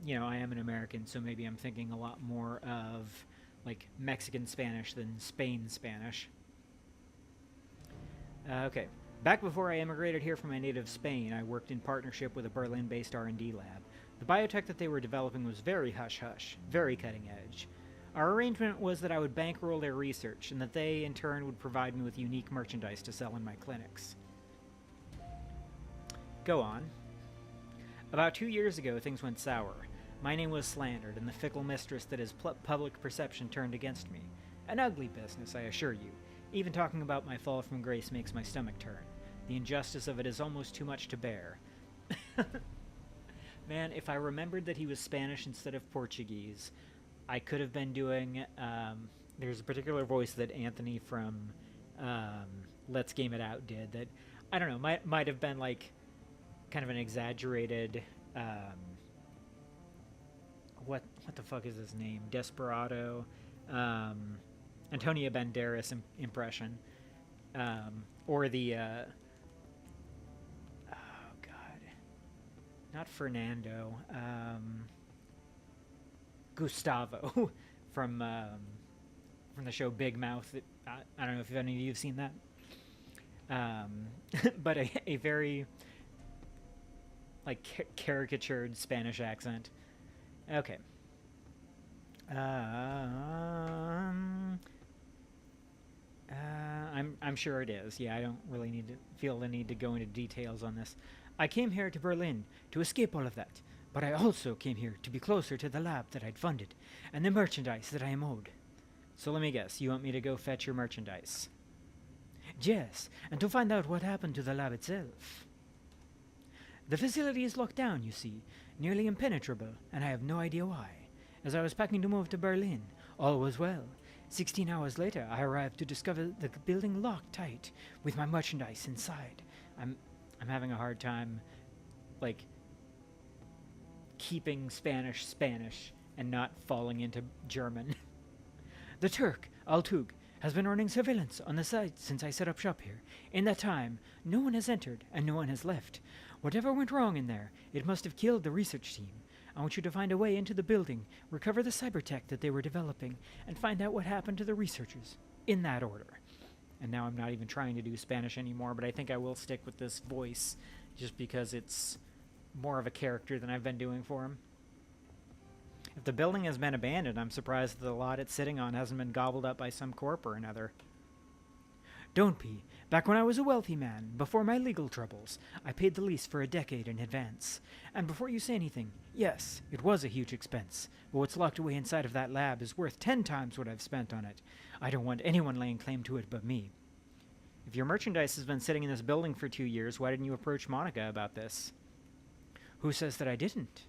you know, I am an American, so maybe I'm thinking a lot more of, like, Mexican Spanish than Spain Spanish. Okay. Back before I emigrated here from my native Spain, I worked in partnership with a Berlin-based R&D lab. The biotech that they were developing was very hush-hush, very cutting edge. Our arrangement was that I would bankroll their research, and that they, in turn, would provide me with unique merchandise to sell in my clinics. Go on. About 2 years ago, things went sour. My name was slandered, and the fickle mistress that is public perception turned against me. An ugly business, I assure you. Even talking about my fall from grace makes my stomach turn. The injustice of it is almost too much to bear. Man, if I remembered that he was Spanish instead of Portuguese, I could have been doing... there's a particular voice that Anthony from Let's Game It Out did that, I don't know, might have been like kind of an exaggerated... what the fuck is his name? Desperado... Antonio Banderas impression, or the oh god, not Fernando, Gustavo from the show Big Mouth. I don't know if any of you have seen that, but a very like caricatured Spanish accent. Okay. I'm sure it is. Yeah, I don't really feel the need to go into details on this. I came here to Berlin to escape all of that, but I also came here to be closer to the lab that I'd funded, and the merchandise that I am owed. So let me guess, you want me to go fetch your merchandise? Yes, and to find out what happened to the lab itself. The facility is locked down, you see, nearly impenetrable, and I have no idea why. As I was packing to move to Berlin, all was well. 16 hours later, I arrived to discover the building locked tight, with my merchandise inside. I'm having a hard time, like, keeping Spanish and not falling into German. The Turk, Altug, has been running surveillance on the site since I set up shop here. In that time, no one has entered and no one has left. Whatever went wrong in there, it must have killed the research team. I want you to find a way into the building, recover the cybertech that they were developing, and find out what happened to the researchers. In that order. And now I'm not even trying to do Spanish anymore, but I think I will stick with this voice just because it's more of a character than I've been doing for him. If the building has been abandoned, I'm surprised that the lot it's sitting on hasn't been gobbled up by some corp or another. Don't be. Back when I was a wealthy man, before my legal troubles, I paid the lease for a decade in advance. And before you say anything, yes, it was a huge expense, but what's locked away inside of that lab is worth 10 times what I've spent on it. I don't want anyone laying claim to it but me. If your merchandise has been sitting in this building for 2 years, why didn't you approach Monica about this? Who says that I didn't?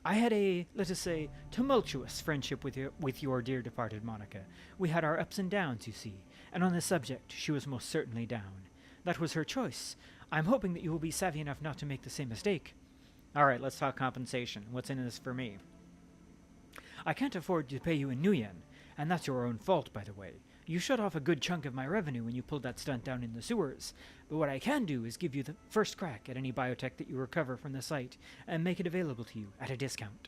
I had a, let us say, tumultuous friendship with your dear departed Monica. We had our ups and downs, you see, and on this subject she was most certainly down. That was her choice. I'm hoping that you will be savvy enough not to make the same mistake. All right, let's talk compensation. What's in this for me? I can't afford to pay you in new yen, and that's your own fault, by the way. You shut off a good chunk of my revenue when you pulled that stunt down in the sewers, but what I can do is give you the first crack at any biotech that you recover from the site and make it available to you at a discount.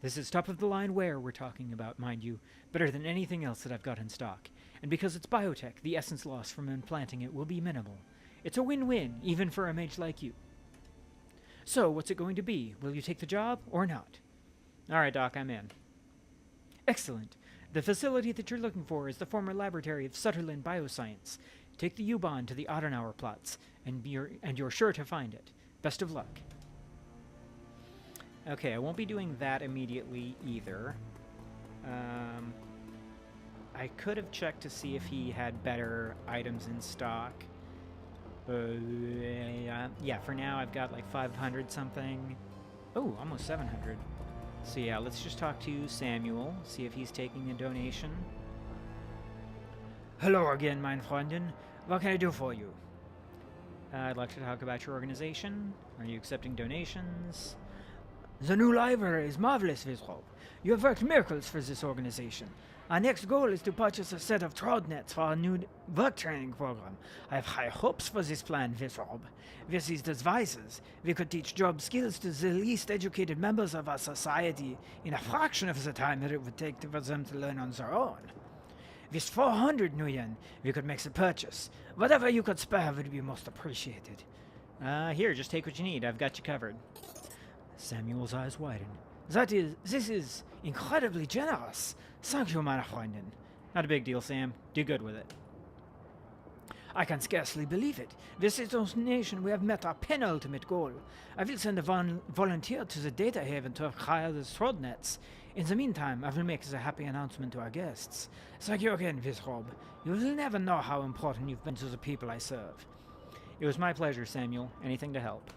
This is top-of-the-line ware we're talking about, mind you, better than anything else that I've got in stock, and because it's biotech, the essence loss from implanting it will be minimal. It's a win-win, even for a mage like you. So, what's it going to be? Will you take the job, or not? All right, Doc, I'm in. Excellent. The facility that you're looking for is the former laboratory of Sutherland Bioscience. Take the U-Bahn to the Adenauer Platz, and you're sure to find it. Best of luck. Okay, I won't be doing that immediately either. I could have checked to see if he had better items in stock. Yeah, for now I've got like 500 something. Oh, almost 700. So yeah, let's just talk to Samuel, see if he's taking a donation. Hello again, mein Freundin. What can I do for you? I'd like to talk about your organization. Are you accepting donations? The new library is marvelous, Wizzrobe. You have worked miracles for this organization. Our next goal is to purchase a set of trout nets for our new work training program. I have high hopes for this plan, Wizzrobe. With these devices, we could teach job skills to the least educated members of our society in a fraction of the time that it would take for them to learn on their own. With 400 new yen, we could make the purchase. Whatever you could spare would be most appreciated. Here, just take what you need. I've got you covered. Samuel's eyes widen. This is incredibly generous. Thank you, meine Freundin. Not a big deal, Sam. Do good with it. I can scarcely believe it. With this donation, we have met our penultimate goal. I will send a volunteer to the data haven to acquire the throat nets. In the meantime, I will make the happy announcement to our guests. Thank you again, Wizzrobe. You will never know how important you've been to the people I serve. It was my pleasure, Samuel. Anything to help.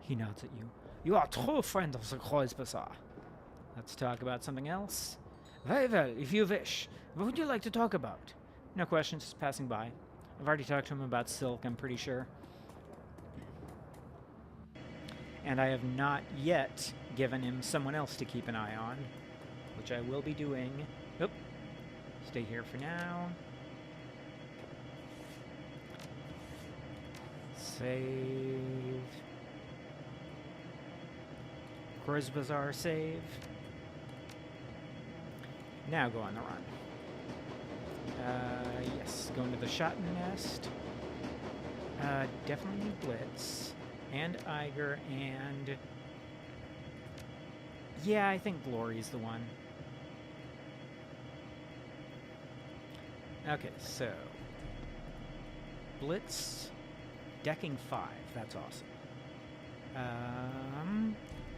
He nods at you. You are a true friend of the Kreuzbazaar. Let's talk about something else. Very well, if you wish. What would you like to talk about? No questions, just passing by. I've already talked to him about Silk, I'm pretty sure. And I have not yet given him someone else to keep an eye on, which I will be doing. Oop. Stay here for now. Save. Kreuzbazaar save. Now go on the run. Yes, going to the Shotgun Nest. Definitely need Blitz. And Iger, and... yeah, I think Glory's the one. Okay, so... Blitz, decking 5. That's awesome.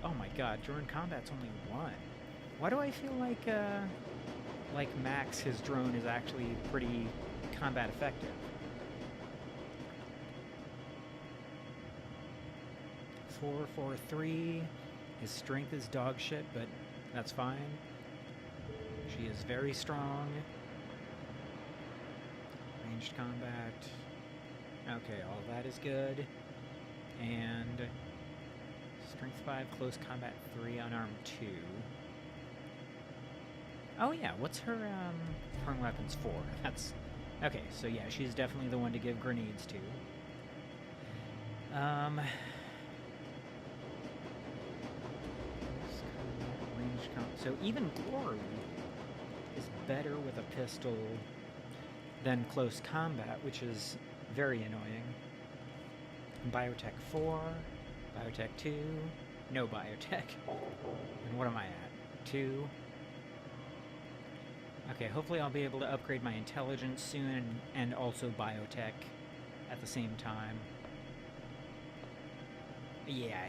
Oh my god, drone combat's only 1. Why do I feel like Max, his drone, is actually pretty combat effective? 443. His strength is dog shit, but that's fine. She is very strong. Ranged combat. Okay, all that is good. And strength 5, close combat 3, unarmed 2. Oh yeah, what's her prone weapons 4? That's okay. So yeah, she's definitely the one to give grenades to. So even Glory is better with a pistol than close combat, which is very annoying. Biotech 4, Biotech 2, no Biotech. And what am I at? 2. Okay, hopefully I'll be able to upgrade my intelligence soon and also Biotech at the same time. Yeah,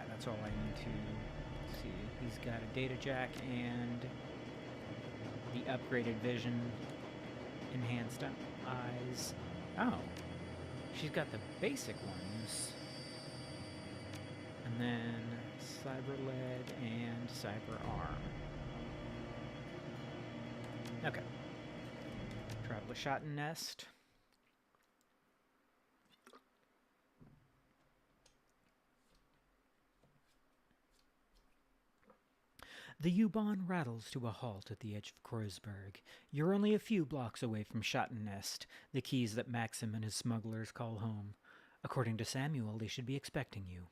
that's all I need to see. He's got a data jack and the upgraded vision, enhanced eyes. Oh, she's got the basic ones. And then cyber lead and cyber arm. Okay. Travel shot and nest. The U-Bahn rattles to a halt at the edge of Kreuzberg. You're only a few blocks away from Schottennest, the keys that Maxim and his smugglers call home. According to Samuel, they should be expecting you.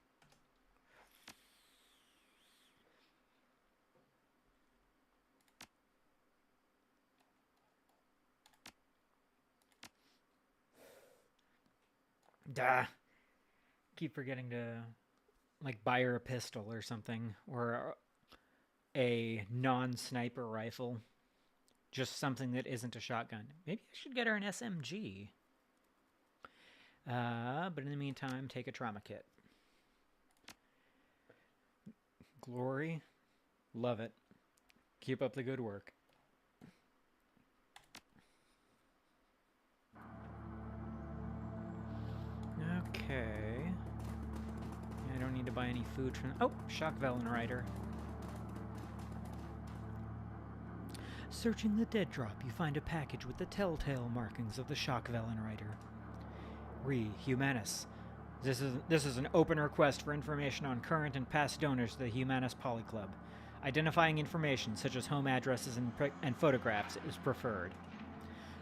Duh. Keep forgetting to, like, buy her a pistol or something, or a non-sniper rifle. Just something that isn't a shotgun. Maybe I should get her an SMG. But in the meantime, take a trauma kit. Glory. Love it. Keep up the good work. Okay. I don't need to buy any food from... Oh! Shockvellenreiter. Searching the dead drop, you find a package with the telltale markings of the Shockvellenreiter. Humanis. This is an open request for information on current and past donors to the Humanis policlub. Identifying information such as home addresses and photographs is preferred.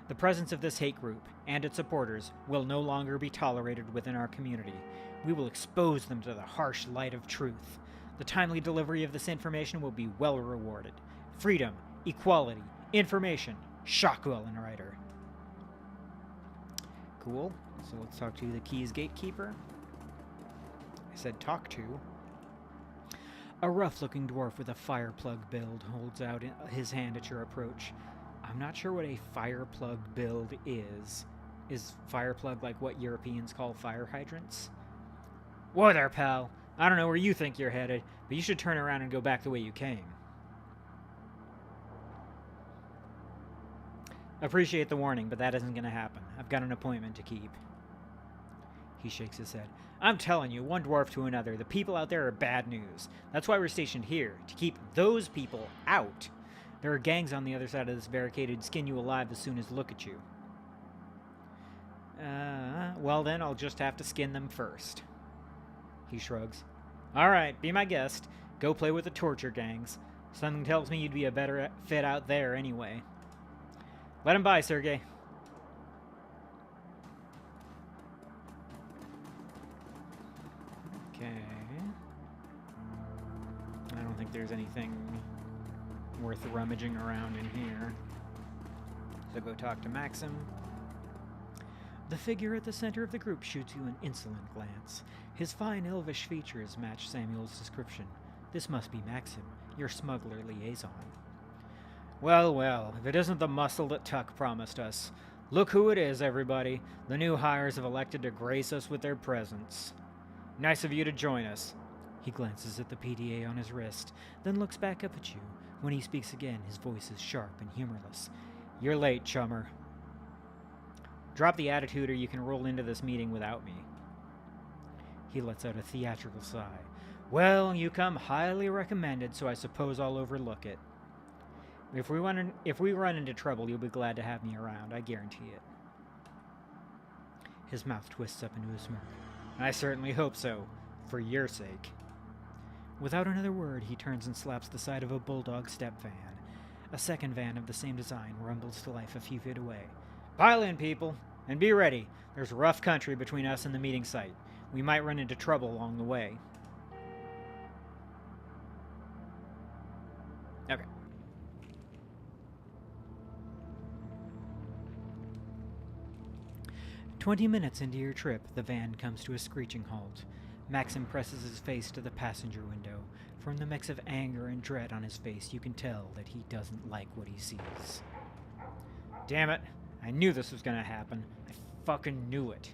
The presence of this hate group and its supporters will no longer be tolerated within our community. We will expose them to the harsh light of truth. The timely delivery of this information will be well rewarded. Freedom, equality, information, Shockvellenreiter. Cool. So let's talk to the Keys Gatekeeper. I said talk to. A rough-looking dwarf with a fire plug build holds out his hand at your approach. I'm not sure what a fire plug build is. Is fire plug like what Europeans call fire hydrants? Whoa there, pal. I don't know where you think you're headed, but you should turn around and go back the way you came. Appreciate the warning, but that isn't going to happen. I've got an appointment to keep. He shakes his head. I'm telling you, one dwarf to another, the people out there are bad news. That's why we're stationed here, to keep those people out. There are gangs on the other side of this barricade who'd skin you alive as soon as look at you. Well then, I'll just have to skin them first. He shrugs. Alright, be my guest. Go play with the torture gangs. Something tells me you'd be a better fit out there anyway. Let him by, Sergey. Okay. I don't think there's anything worth rummaging around in here. So go talk to Maxim. The figure at the center of the group shoots you an insolent glance. His fine elvish features match Samuel's description. This must be Maxim, your smuggler liaison. Well, if it isn't the muscle that Tuck promised us. Look who it is, everybody. The new hires have elected to grace us with their presence. Nice of you to join us. He glances at the PDA on his wrist, then looks back up at you. When he speaks again, his voice is sharp and humorless. You're late, chummer. Drop the attitude or you can roll into this meeting without me. He lets out a theatrical sigh. Well, you come highly recommended, so I suppose I'll overlook it. If we run into trouble, you'll be glad to have me around, I guarantee it. His mouth twists up into a smirk. I certainly hope so, for your sake. Without another word, he turns and slaps the side of a bulldog step van. A second van of the same design rumbles to life a few feet away. Pile in, people, and be ready. There's rough country between us and the meeting site. We might run into trouble along the way. Okay. 20 minutes into your trip, the van comes to a screeching halt. Maxim presses his face to the passenger window. From the mix of anger and dread on his face, you can tell that he doesn't like what he sees. Damn it! I knew this was gonna happen. I fucking knew it.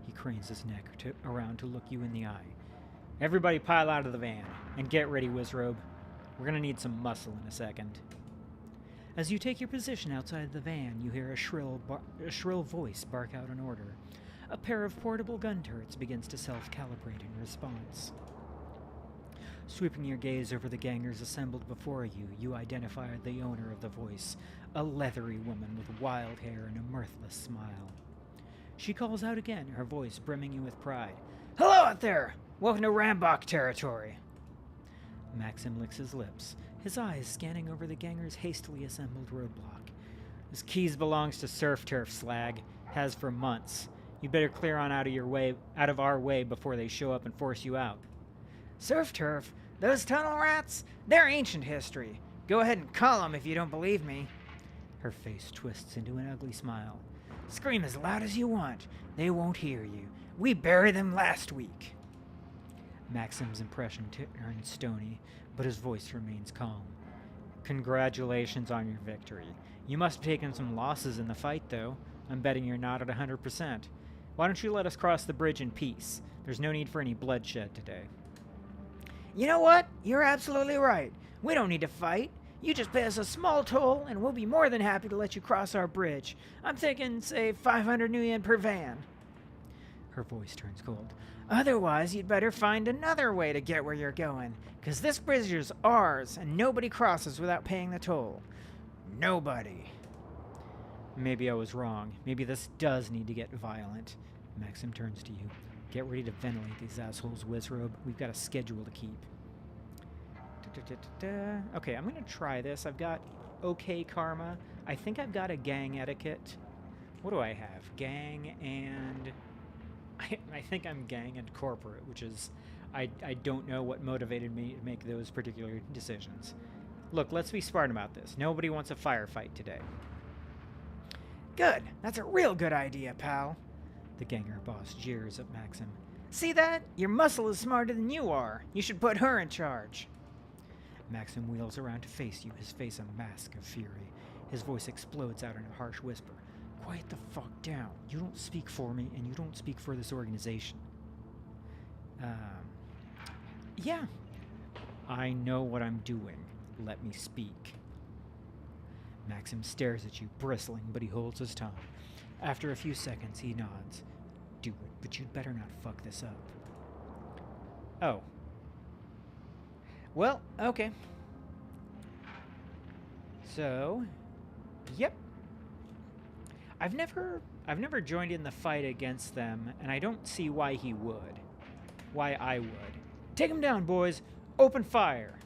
He cranes his neck around to look you in the eye. Everybody pile out of the van, and get ready, Wizzrobe. We're gonna need some muscle in a second. As you take your position outside the van, you hear a shrill voice bark out an order. A pair of portable gun turrets begins to self-calibrate in response. Sweeping your gaze over the gangers assembled before you, you identify the owner of the voice, a leathery woman with wild hair and a mirthless smile. She calls out again, her voice brimming you with pride. Hello out there! Welcome to Rambach territory! Maxim licks his lips, his eyes scanning over the gangers' hastily assembled roadblock. This keys belongs to Surf Turf, slag. Has for months. You'd better clear on out of our way before they show up and force you out. Surf Turf? Those tunnel rats? They're ancient history. Go ahead and call them if you don't believe me. Her face twists into an ugly smile. Scream as loud as you want. They won't hear you. We buried them last week. Maxim's impression turns stony, but his voice remains calm. Congratulations on your victory. You must have taken some losses in the fight, though. I'm betting you're not at 100%. Why don't you let us cross the bridge in peace? There's no need for any bloodshed today. You know what? You're absolutely right. We don't need to fight. You just pay us a small toll, and we'll be more than happy to let you cross our bridge. I'm thinking, say, 500 new yen per van. Her voice turns cold. Otherwise, you'd better find another way to get where you're going, because this bridge is ours, and nobody crosses without paying the toll. Nobody. Maybe I was wrong. Maybe this does need to get violent. Maxim turns to you. Get ready to ventilate these assholes, Wizzrobe. We've got a schedule to keep. Okay, I'm going to try this. I've got okay karma. I think I've got a gang etiquette. What do I have? Gang and... I think I'm gang and corporate, which is... I don't know what motivated me to make those particular decisions. Look, let's be smart about this. Nobody wants a firefight today. Good. That's a real good idea, pal. The ganger boss jeers at Maxim. See that? Your muscle is smarter than you are. You should put her in charge. Maxim wheels around to face you, his face a mask of fury. His voice explodes out in a harsh whisper. Quiet the fuck down. You don't speak for me, and you don't speak for this organization. Yeah. I know what I'm doing. Let me speak. Maxim stares at you, bristling, but he holds his tongue. After a few seconds, he nods. Do it, but you'd better not fuck this up. Oh. Well, okay. So, yep. I've never joined in the fight against them, and I don't see why he would. Why I would. Take him down, boys. Open fire.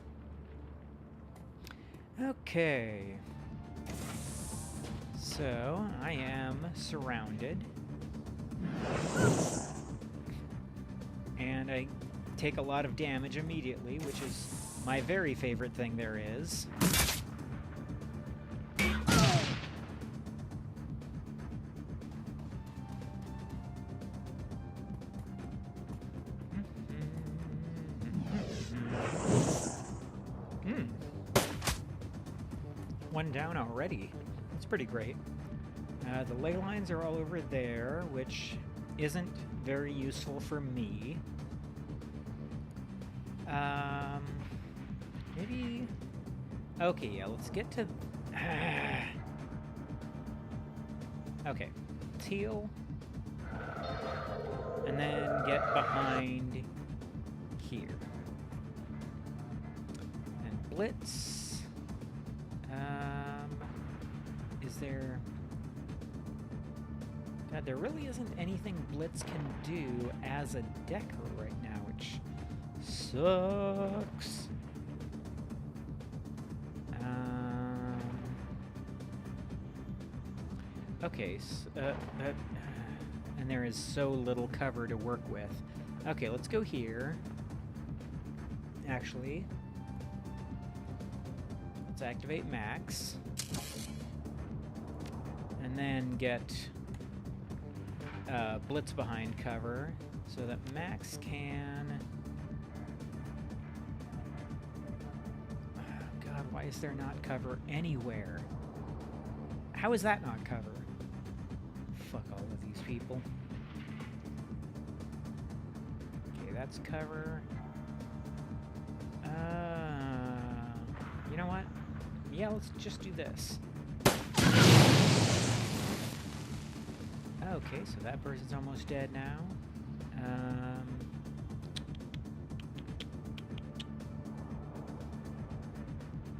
Okay. So, I am surrounded. And I take a lot of damage immediately, which is my very favorite thing there is. One down already. That's pretty great. The ley lines are all over there, which isn't very useful for me. Maybe... Okay, yeah, let's get to... Okay, let's heal. And then get behind here. And blitz. Is there... God, there really isn't anything Blitz can do as a decker right now, which sucks. Okay, and there is so little cover to work with. Okay, let's go here. Actually, let's activate Max. And then get blitz behind cover so that Max can... Oh, God, why is there not cover anywhere? How is that not cover? Fuck all of these people. Okay, that's cover. You know what? Yeah, let's just do this. Okay, so that person's almost dead now.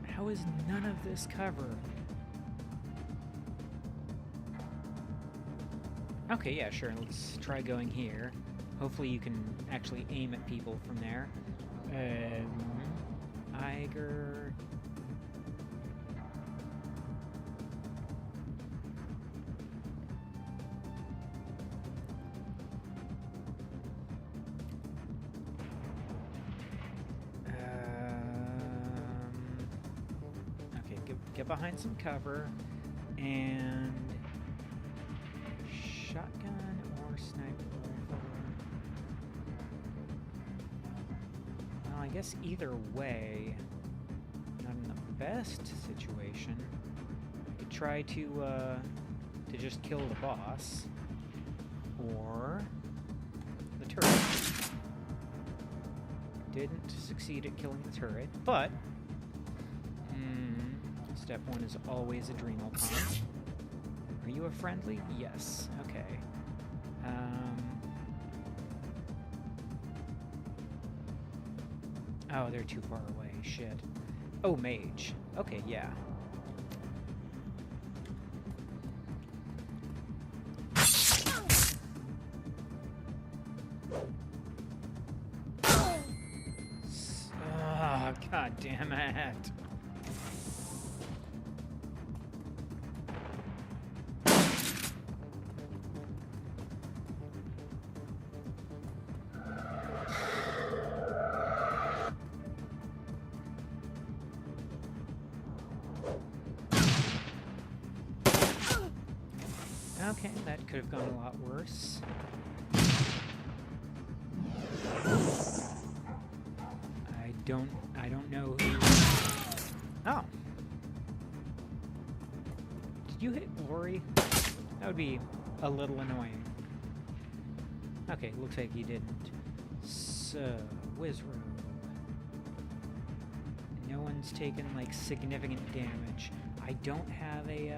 How is none of this cover? Okay, yeah, sure. Let's try going here. Hopefully you can actually aim at people from there. Iger... Get behind some cover, and shotgun or sniper rifle. Well, I guess either way, not in the best situation. I could try to just kill the boss, or the turret. Didn't succeed at killing the turret, but step one is always adrenal pump. Are you a friendly? Yes. Okay. Oh, they're too far away. Shit. Oh, mage. Okay, yeah. Oh, God damn it. Okay, that could have gone a lot worse. I don't know who... Oh. Did you hit glory? That would be a little annoying. Okay, looks like you didn't. So, Wizzrobe. No one's taken, like, significant damage. I don't have a,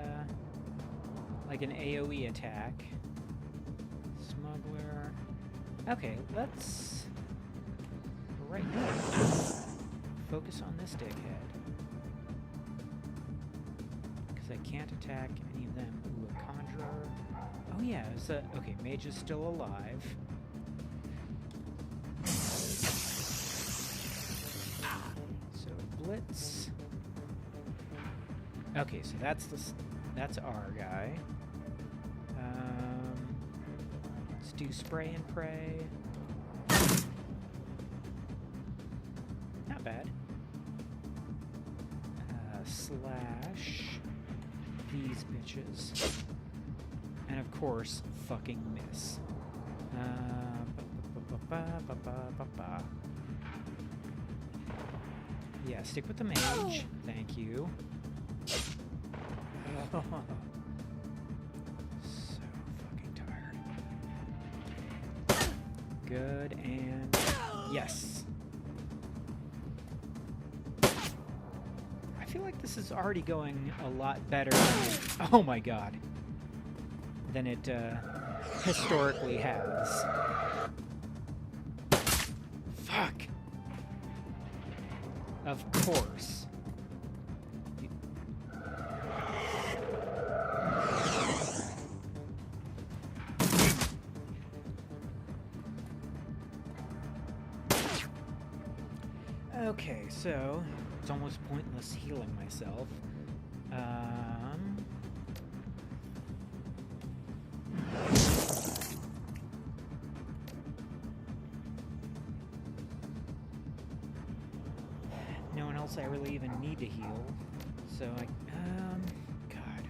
like an AoE attack. Smuggler. Okay, let's... right now, focus on this dickhead. Because I can't attack any of them. Ooh, a conjurer. Oh yeah, okay, mage is still alive. So, blitz. Okay, so that's our guy. Let's do spray and pray. Not bad. Slash these bitches. And of course, fucking miss. Yeah, stick with the mage. Thank you. So fucking tired. Good, and yes. I feel like this is already going a lot better than, oh my god, than it historically has. Fuck. Of course. Okay, so it's almost pointless healing myself. No one else I really even need to heal. So I, God.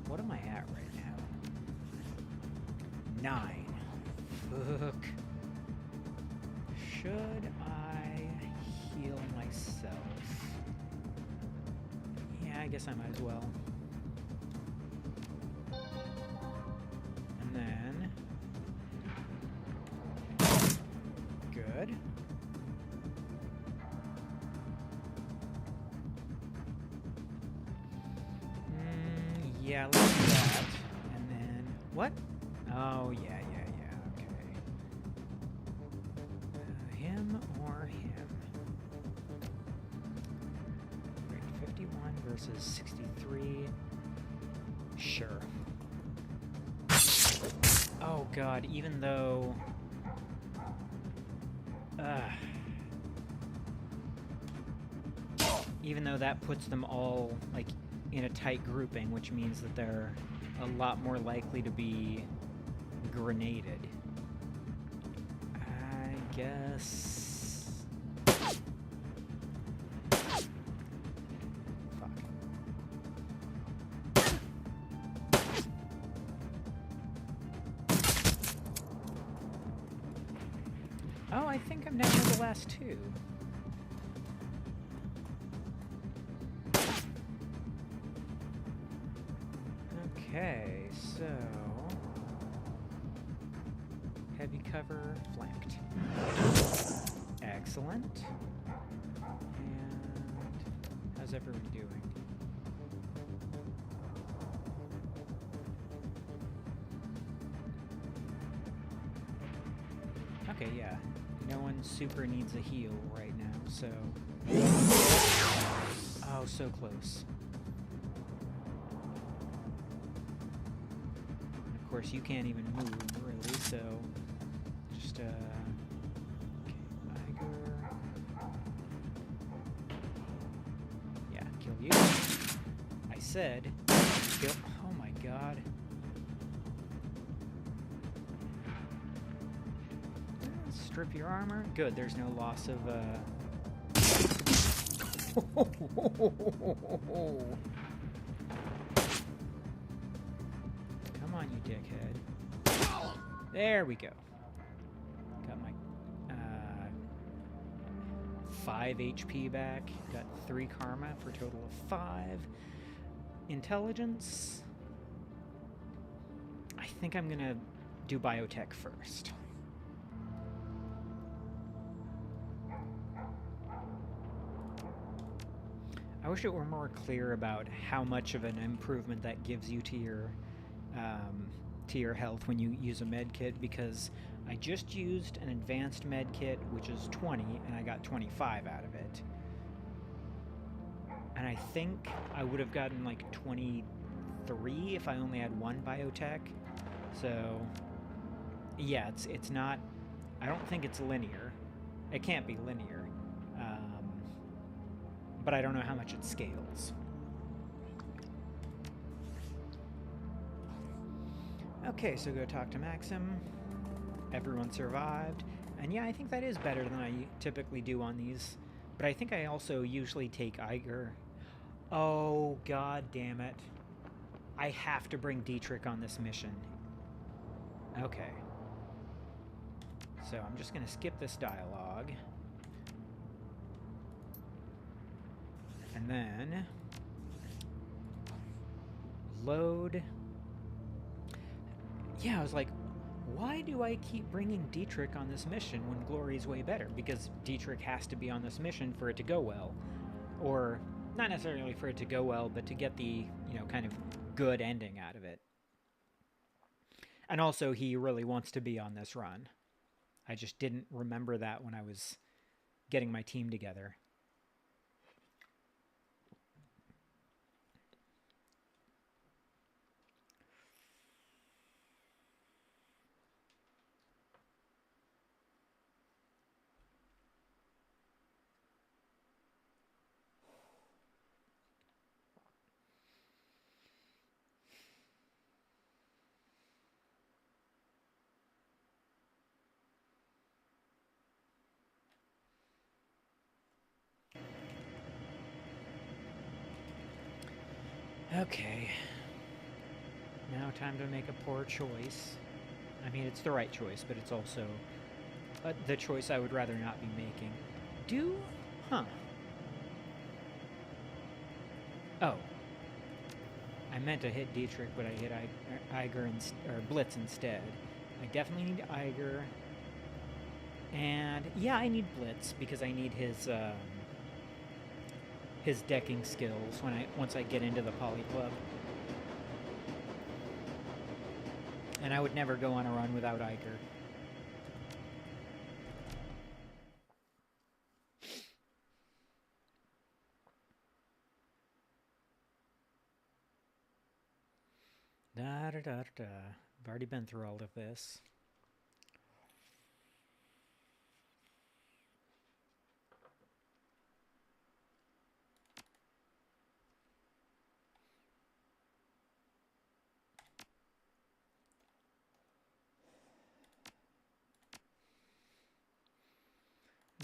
What am I at right now? 9. Fuck. Should I heal myself? Yeah, I guess I might as well. And then... Good. Yeah, let's do that. And then... What? Oh, yeah, okay. Him or him? Great, 51 versus 63. Sure. Oh, God, even though... even though that puts them all, like, in a tight grouping, which means that they're a lot more likely to be grenaded. I guess... Fuck. Oh, I think I'm down to the last 2. Okay, so... Heavy cover, flanked. Excellent. And... how's everyone doing? Okay, yeah. No one super needs a heal right now, so... Oh, so close. Of course, you can't even move, really, so... Just, okay, Iger... Yeah, kill you. I said... Kill... Oh my god. Strip your armor. Good, there's no loss of, Come on, you dickhead. There we go. Got my 5 HP back. Got 3 karma for a total of 5. Intelligence. I think I'm gonna do biotech first. I wish it were more clear about how much of an improvement that gives you to your health when you use a med kit, because I just used an advanced med kit, which is 20, and I got 25 out of it. And I think I would have gotten like 23 if I only had 1 biotech. So, yeah, it's not... I don't think it's linear. It can't be linear. But I don't know how much it scales. Okay, so go talk to Maxim. Everyone survived. And yeah, I think that is better than I typically do on these. But I think I also usually take Iger. Oh, god damn it. I have to bring Dietrich on this mission. Okay. So I'm just going to skip this dialogue. And then load. Yeah, I was like, why do I keep bringing Dietrich on this mission when Glory's way better? Because Dietrich has to be on this mission for it to go well. Or, not necessarily for it to go well, but to get the, you know, kind of good ending out of it. And also, he really wants to be on this run. I just didn't remember that when I was getting my team together. Okay. Now time to make a poor choice. I mean, it's the right choice, but it's also the choice I would rather not be making. Huh. Oh. I meant to hit Dietrich, but I hit Eiger or Blitz instead. I definitely need Eiger. And yeah, I need Blitz because I need his decking skills once I get into the policlub. And I would never go on a run without Eiger. Da-da-da-da-da. I've already been through all of this.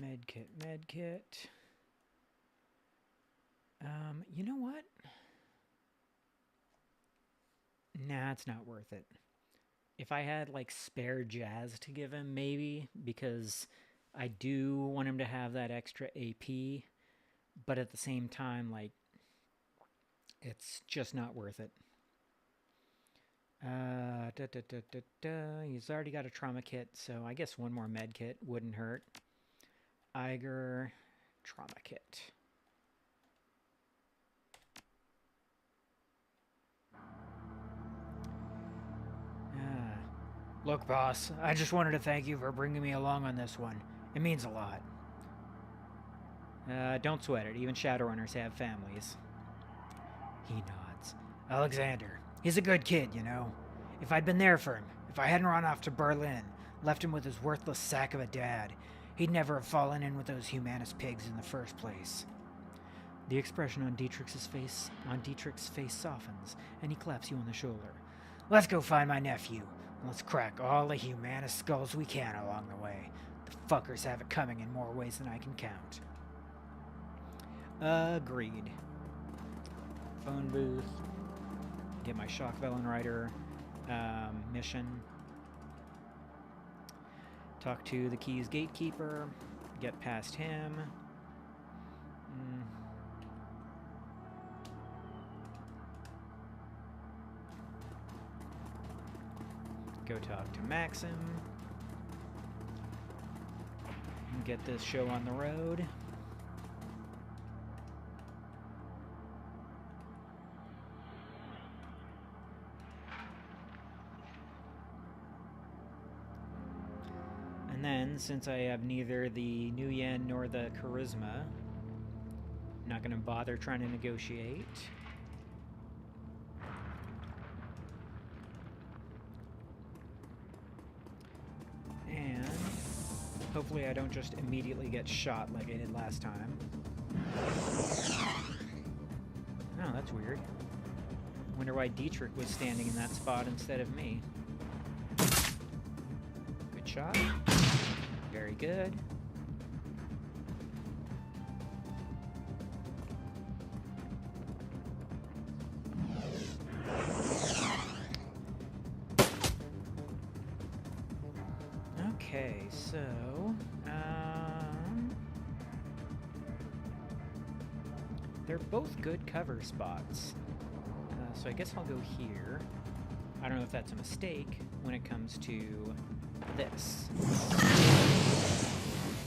Medkit. You know what? Nah, it's not worth it. If I had, like, spare jazz to give him, maybe, because I do want him to have that extra AP, but at the same time, like, it's just not worth it. He's already got a trauma kit, so I guess one more med kit wouldn't hurt. Eiger, trauma kit. Look, boss, I just wanted to thank you for bringing me along on this one. It means a lot. Don't sweat it. Even Shadowrunners have families. He nods. Alexander. He's a good kid, you know. If I'd been there for him, if I hadn't run off to Berlin, left him with his worthless sack of a dad, he'd never have fallen in with those Humanis pigs in the first place. The expression on Dietrich's face softens, and he claps you on the shoulder. Let's go find my nephew. Let's crack all the Humanis skulls we can along the way. The fuckers have it coming in more ways than I can count. Agreed. Phone booth. Get my Shock Rider mission. Talk to the Keys gatekeeper. Get past him. Go talk to Maxim. And get this show on the road. And then, since I have neither the Nuyen nor the Charisma, I'm not going to bother trying to negotiate. And hopefully I don't just immediately get shot like I did last time. Oh, that's weird. Wonder why Dietrich was standing in that spot instead of me. Good shot. Very good. Okay, so they're both good cover spots. So I guess I'll go here. I don't know if that's a mistake when it comes to this.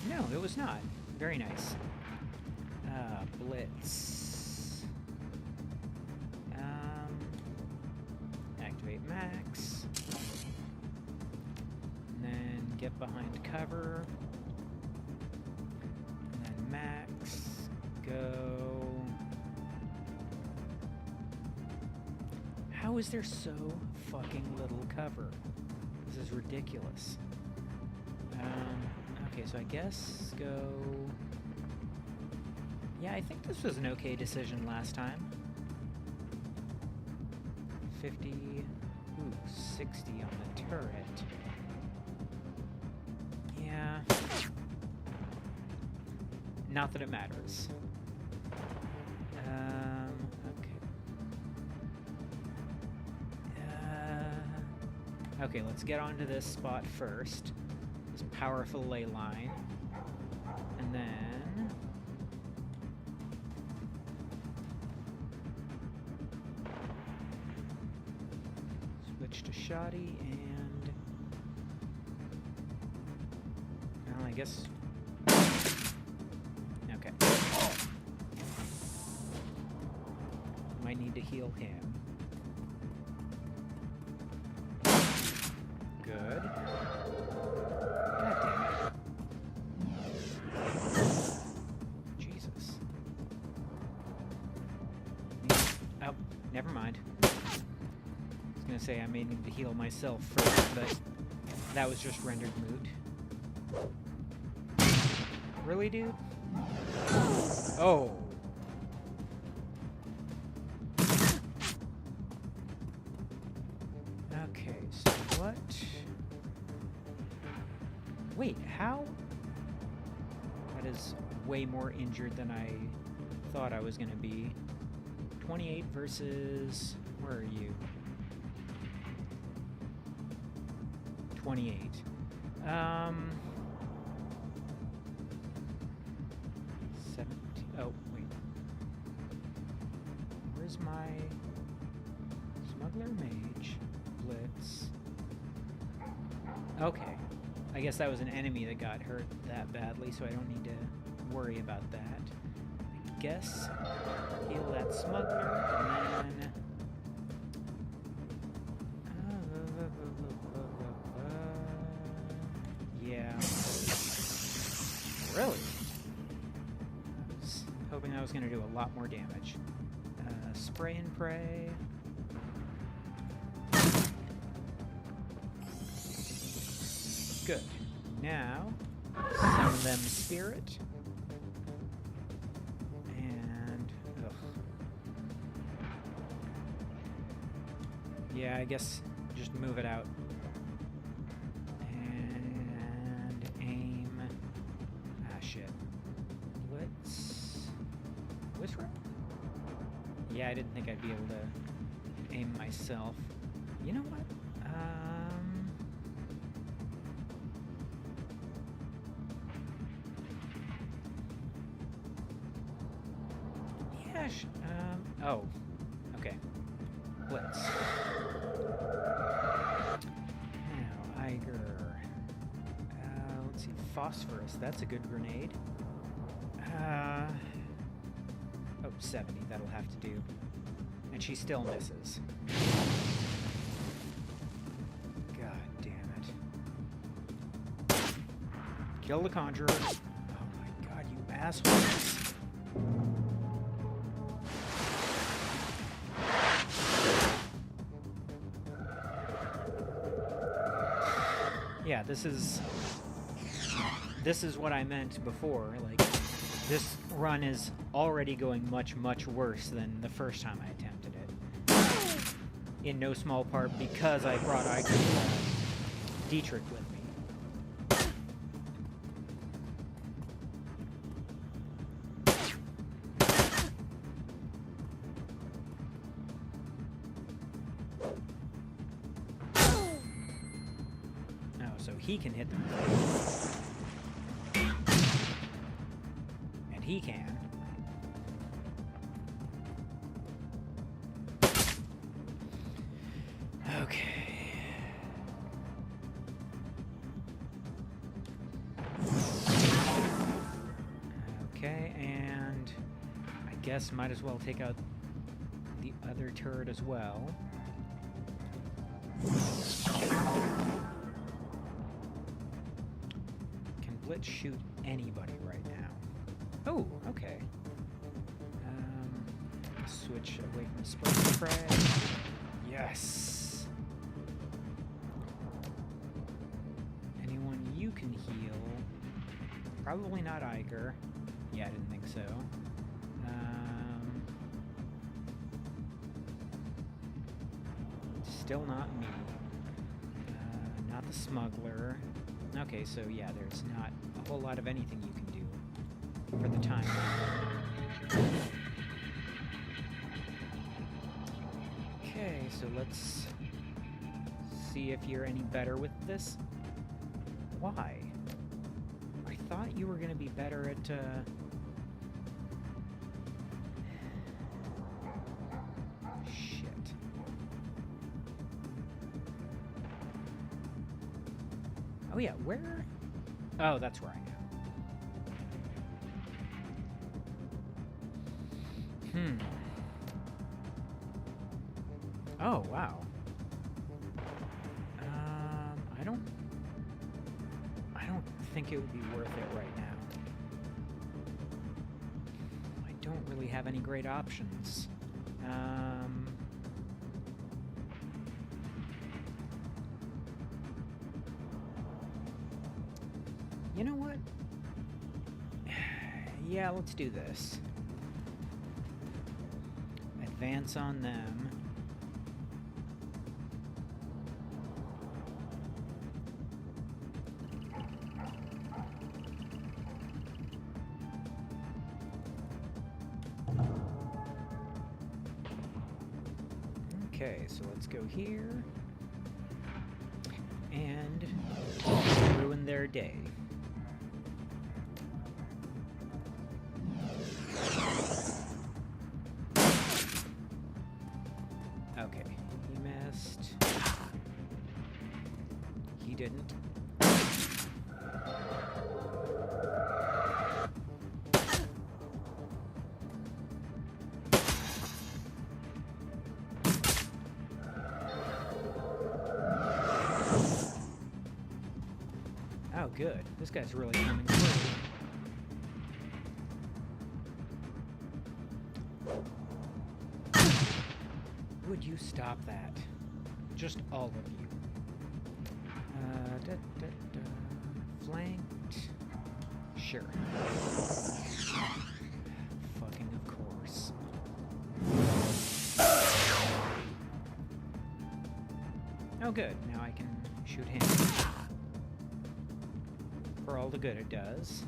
No, it was not. Very nice. Blitz. Activate Max. And then get behind cover. And then Max. Go. How is there so fucking little cover? This is ridiculous. Okay, so I guess go... Yeah, I think this was an okay decision last time. 50... Ooh, 60 on the turret. Yeah. Not that it matters. Okay. Okay, let's get onto this spot first. This powerful ley line. And then... switch to shoddy and... well, I guess... okay. Might need to heal him. Good. God damn it. Jesus. Oh, never mind. I was gonna say I may need to heal myself first, but that was just rendered moot. Really, dude? Oh. Okay, so what? Wait, how? That is way more injured than I thought I was gonna be. 28 versus... where are you? 28. 17. Oh, wait. Where's my smuggler mage? Blitz. Okay. I guess that was an enemy that got hurt that badly, so I don't need to worry about that. I guess heal that smuggler, and then... yeah. Really? I was hoping I was going to do a lot more damage. Spray and pray. Good. Now, summon them spirit. And... ugh. Yeah, I guess just move it out. And aim... ah, shit. Let's... Wizzrobe? Yeah, I didn't think I'd be able to aim myself. You know what? Oh, okay. Blitz. Now, Iger. Let's see, phosphorus. That's a good grenade. Oh, 70. That'll have to do. And she still misses. God damn it. Kill the conjurer. Oh my god, you assholes. Yeah, this is what I meant before. Like, this run is already going much, much worse than the first time I attempted it. In no small part because I brought Dietrich with me. So he can hit them. And he can. Okay. Okay, and I guess might as well take out the other turret as well. Let's shoot anybody right now. Oh, okay. Switch away from spray spray. Yes. Anyone you can heal? Probably not Iger. Yeah, I didn't think so. Still not me. Not the smuggler. Okay, so yeah, there's not a whole lot of anything you can do for the time. Okay, so let's see if you're any better with this. Why? I thought you were gonna be better at, Shit. Oh yeah, where? Oh, that's where I am. Oh, wow. I don't think it would be worth it right now. I don't really have any great options. You know what? Yeah, let's do this. Advance on them. Okay, so let's go here and ruin their day. Okay, he missed. He didn't. Oh, good. This guy's really coming through. Would you stop that? Just all of you. Flanked. Sure. Fucking of course. Oh, good. Now I can shoot him. For all the good it does.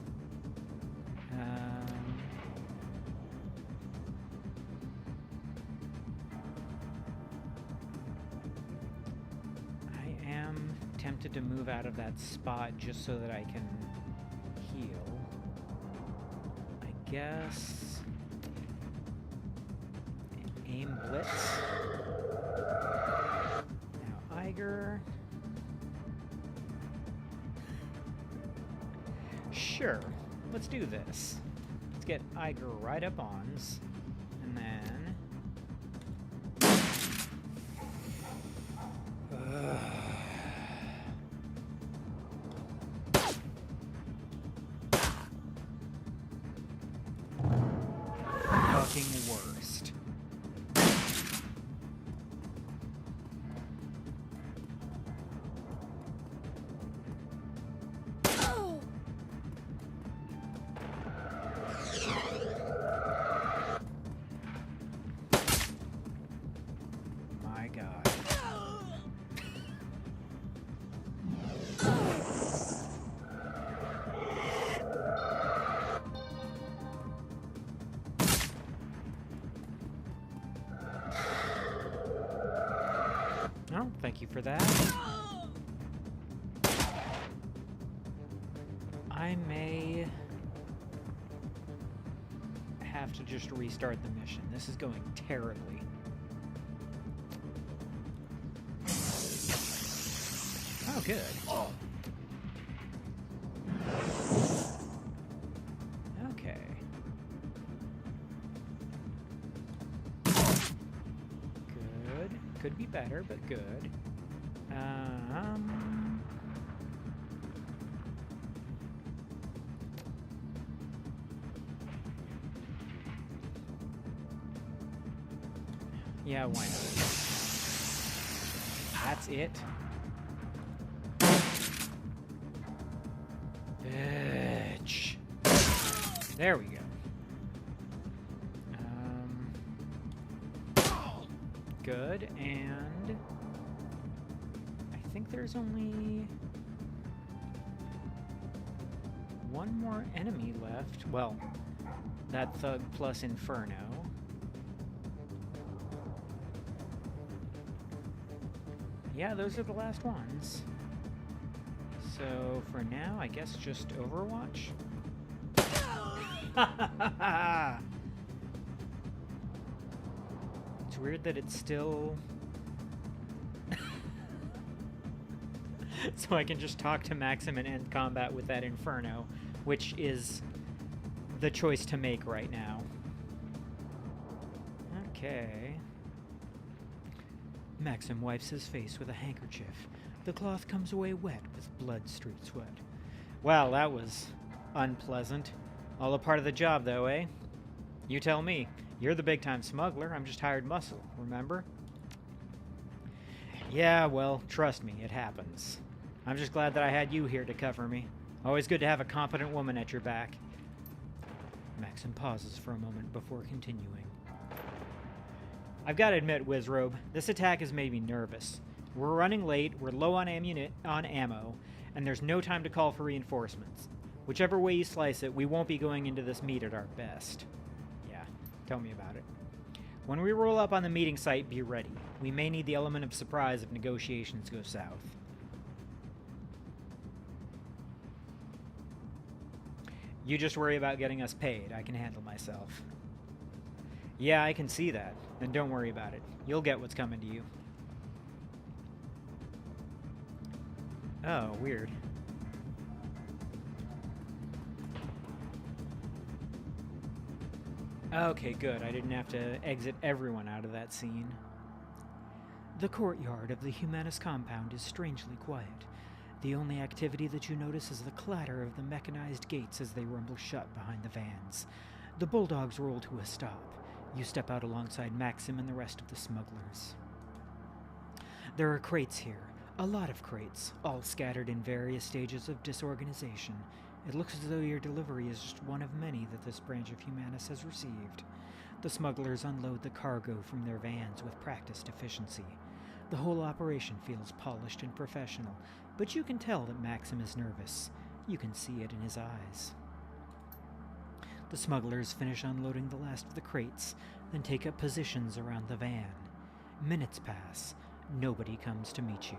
I am tempted to move out of that spot just so that I can heal. I guess... Aim Blitz. Now Iger. Sure, let's do this. Let's get Iger right up ons, and then... Fucking worst. My God. Oh, thank you for that. I may have to just restart the mission. This is going terribly. Oh, good. Okay. Good. Could be better, but good. Yeah, why not? That's it. Bitch. There we go. Good, and I think there's only one more enemy left. Well, that thug plus Inferno. Yeah, those are the last ones. So for now, I guess just Overwatch? It's weird that it's still... So I can just talk to Maxim and end combat with that Inferno, which is the choice to make right now. Okay. Maxim wipes his face with a handkerchief. The cloth comes away wet with blood-streaked sweat. Well, that was unpleasant. All a part of the job, though, eh? You tell me. You're the big-time smuggler. I'm just hired muscle, remember? Yeah, well, trust me, it happens. I'm just glad that I had you here to cover me. Always good to have a competent woman at your back. Maxim pauses for a moment before continuing. I've got to admit, Wizzrobe, this attack has made me nervous. We're running late, we're low on ammo, and there's no time to call for reinforcements. Whichever way you slice it, we won't be going into this meet at our best. Yeah, tell me about it. When we roll up on the meeting site, be ready. We may need the element of surprise if negotiations go south. You just worry about getting us paid. I can handle myself. Yeah, I can see that. Then don't worry about it. You'll get what's coming to you. Oh, weird. Okay, good. I didn't have to exit everyone out of that scene. The courtyard of the Humanis compound is strangely quiet. The only activity that you notice is the clatter of the mechanized gates as they rumble shut behind the vans. The bulldogs roll to a stop. You step out alongside Maxim and the rest of the smugglers. There are crates here, a lot of crates, all scattered in various stages of disorganization. It looks as though your delivery is just one of many that this branch of Humanis has received. The smugglers unload the cargo from their vans with practiced efficiency. The whole operation feels polished and professional, but you can tell that Maxim is nervous. You can see it in his eyes. The smugglers finish unloading the last of the crates, then take up positions around the van. Minutes pass. Nobody comes to meet you.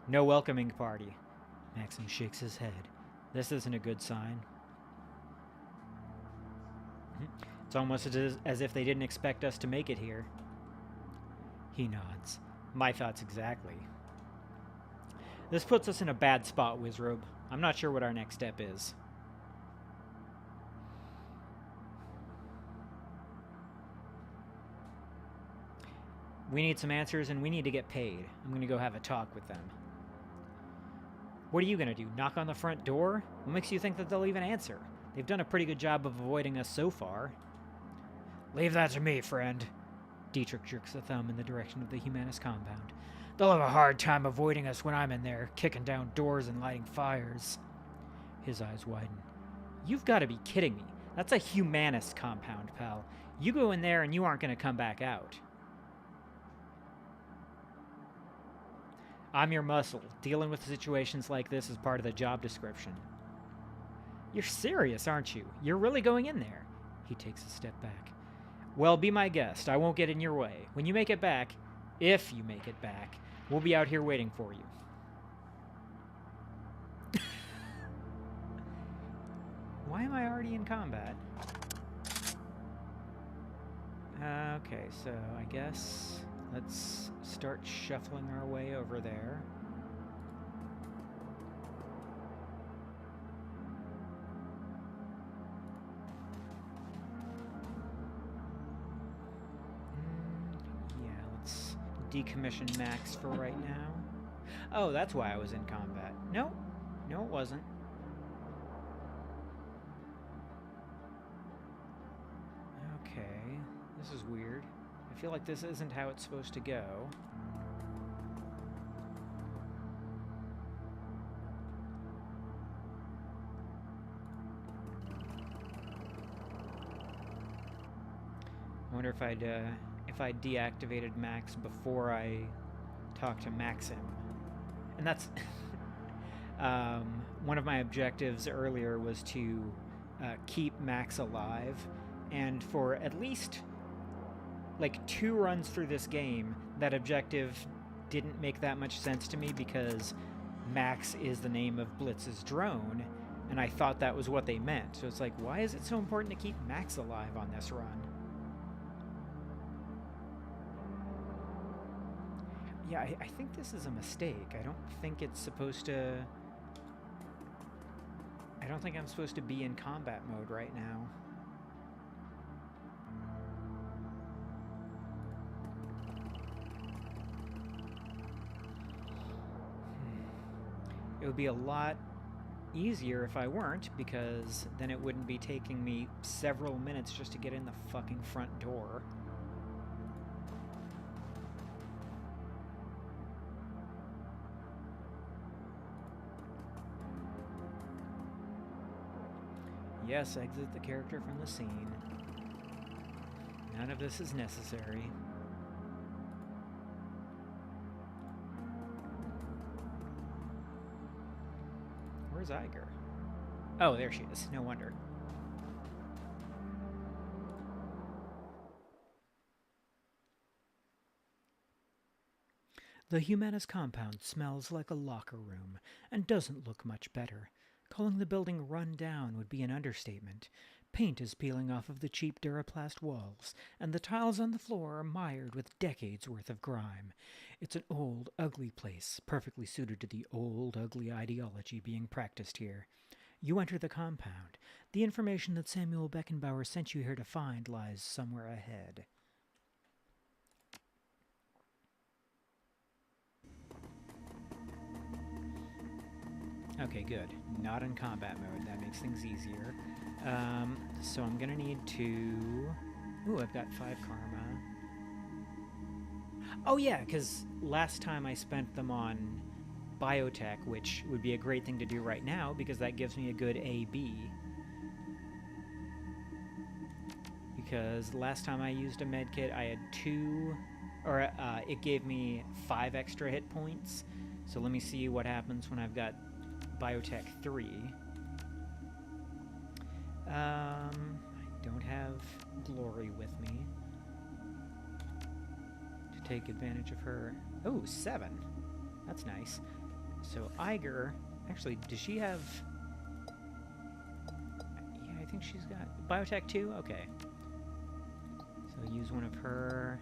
No welcoming party. Maxim shakes his head. This isn't a good sign. It's almost as if they didn't expect us to make it here. He nods. My thoughts exactly. This puts us in a bad spot, Wizzrobe. I'm not sure what our next step is. We need some answers and we need to get paid. I'm going to go have a talk with them. What are you going to do? Knock on the front door? What makes you think that they'll even answer? They've done a pretty good job of avoiding us so far. Leave that to me, friend. Dietrich jerks a thumb in the direction of the Humanis compound. They'll have a hard time avoiding us when I'm in there, kicking down doors and lighting fires. His eyes widen. You've got to be kidding me. That's a Humanis compound, pal. You go in there and you aren't going to come back out. I'm your muscle. Dealing with situations like this is part of the job description. You're serious, aren't you? You're really going in there? He takes a step back. Well, be my guest. I won't get in your way. When you make it back, if you make it back, we'll be out here waiting for you. Why am I already in combat? Okay, so I guess let's start shuffling our way over there. Yeah, let's decommission Max for right now. Oh, that's why I was in combat. No, it wasn't. Okay, this is weird. I feel like this isn't how it's supposed to go. I wonder if I'd deactivated Max before I talked to Maxim. And that's one of my objectives earlier was to keep Max alive, and for at least like 2 runs through this game, that objective didn't make that much sense to me because Max is the name of Blitz's drone, and I thought that was what they meant. So it's like, why is it so important to keep Max alive on this run? Yeah, I think this is a mistake. I don't think it's supposed to... I don't think I'm supposed to be in combat mode right now. It would be a lot easier if I weren't, because then it wouldn't be taking me several minutes just to get in the fucking front door. Yes, exit the character from the scene. None of this is necessary. Where's Iger? Oh, there she is. No wonder. The Humanis compound smells like a locker room and doesn't look much better. Calling the building run down would be an understatement. Paint is peeling off of the cheap Duraplast walls, and the tiles on the floor are mired with decades' worth of grime. It's an old, ugly place, perfectly suited to the old, ugly ideology being practiced here. You enter the compound. The information that Samuel Beckenbauer sent you here to find lies somewhere ahead. Okay, good. Not in combat mode. That makes things easier. So I'm gonna need to... Ooh, I've got 5 karma. Oh yeah, because last time I spent them on biotech, which would be a great thing to do right now, because that gives me a good AB. Because last time I used a medkit, I had 2... Or, it gave me 5 extra hit points. So let me see what happens when I've got Biotech 3. I don't have Glory with me to take advantage of her. Oh, 7. That's nice. So Iger, actually, does she have... Yeah, I think she's got Biotech 2? Okay. So use one of her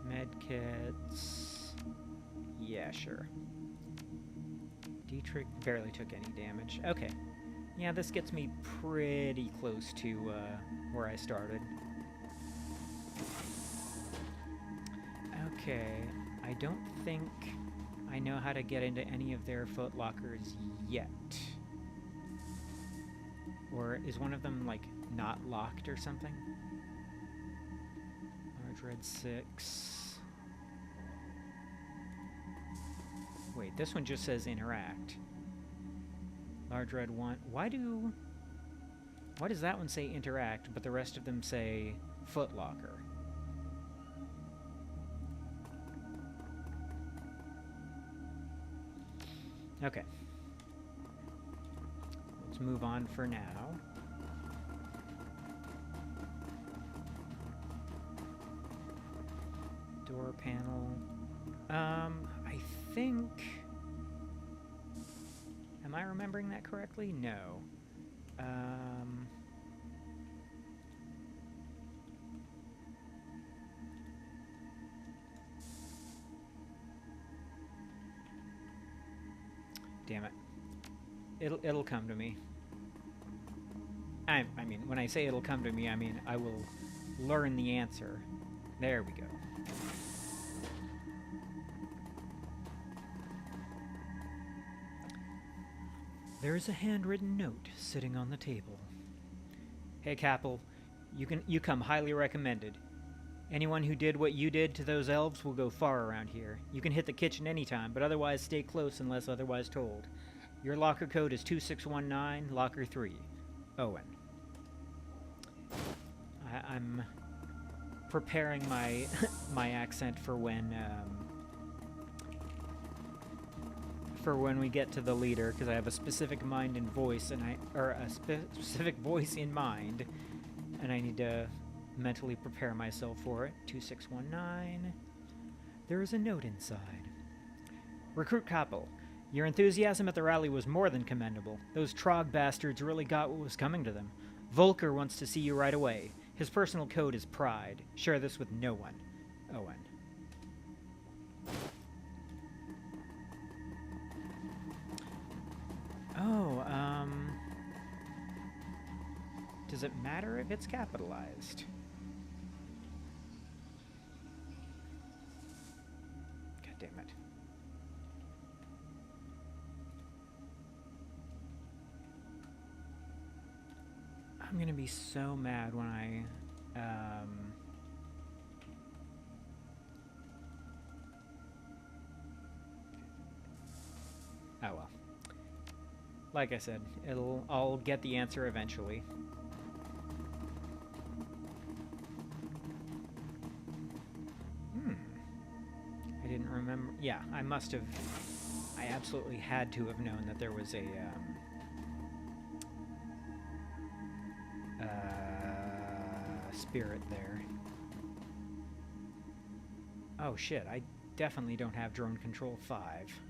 medkits. Yeah, sure. Dietrich barely took any damage. Okay. Yeah, this gets me pretty close to where I started. Okay. I don't think I know how to get into any of their footlockers yet. Or is one of them, like, not locked or something? Large red 6... Wait, this one just says interact. Large red 1. Why does that one say interact, but the rest of them say footlocker? Okay. Let's move on for now. Door panel. I think... Am I remembering that correctly? No. Damn it. It'll come to me. I mean, when I say it'll come to me, I mean I will learn the answer. There we go. There is a handwritten note sitting on the table. Hey, Capel, you come highly recommended. Anyone who did what you did to those elves will go far around here. You can hit the kitchen anytime, but otherwise stay close unless otherwise told. Your locker code is 2619, locker 3. Owen. I'm preparing my my accent for when we get to the leader, because I have a specific mind and voice, and specific voice in mind, and I need to mentally prepare myself for it. 2619. There is a note inside. Recruit Koppel, your enthusiasm at the rally was more than commendable. Those Trog bastards really got what was coming to them. Volker wants to see you right away. His personal code is Pride. Share this with no one. Owen. Oh, does it matter if it's capitalized? God damn it. I'm gonna be so mad when I, oh well. Like I said, I'll get the answer eventually. I didn't remember. Yeah, I must have. I absolutely had to have known that there was a, spirit there. Oh shit, I definitely don't have Drone Control 5.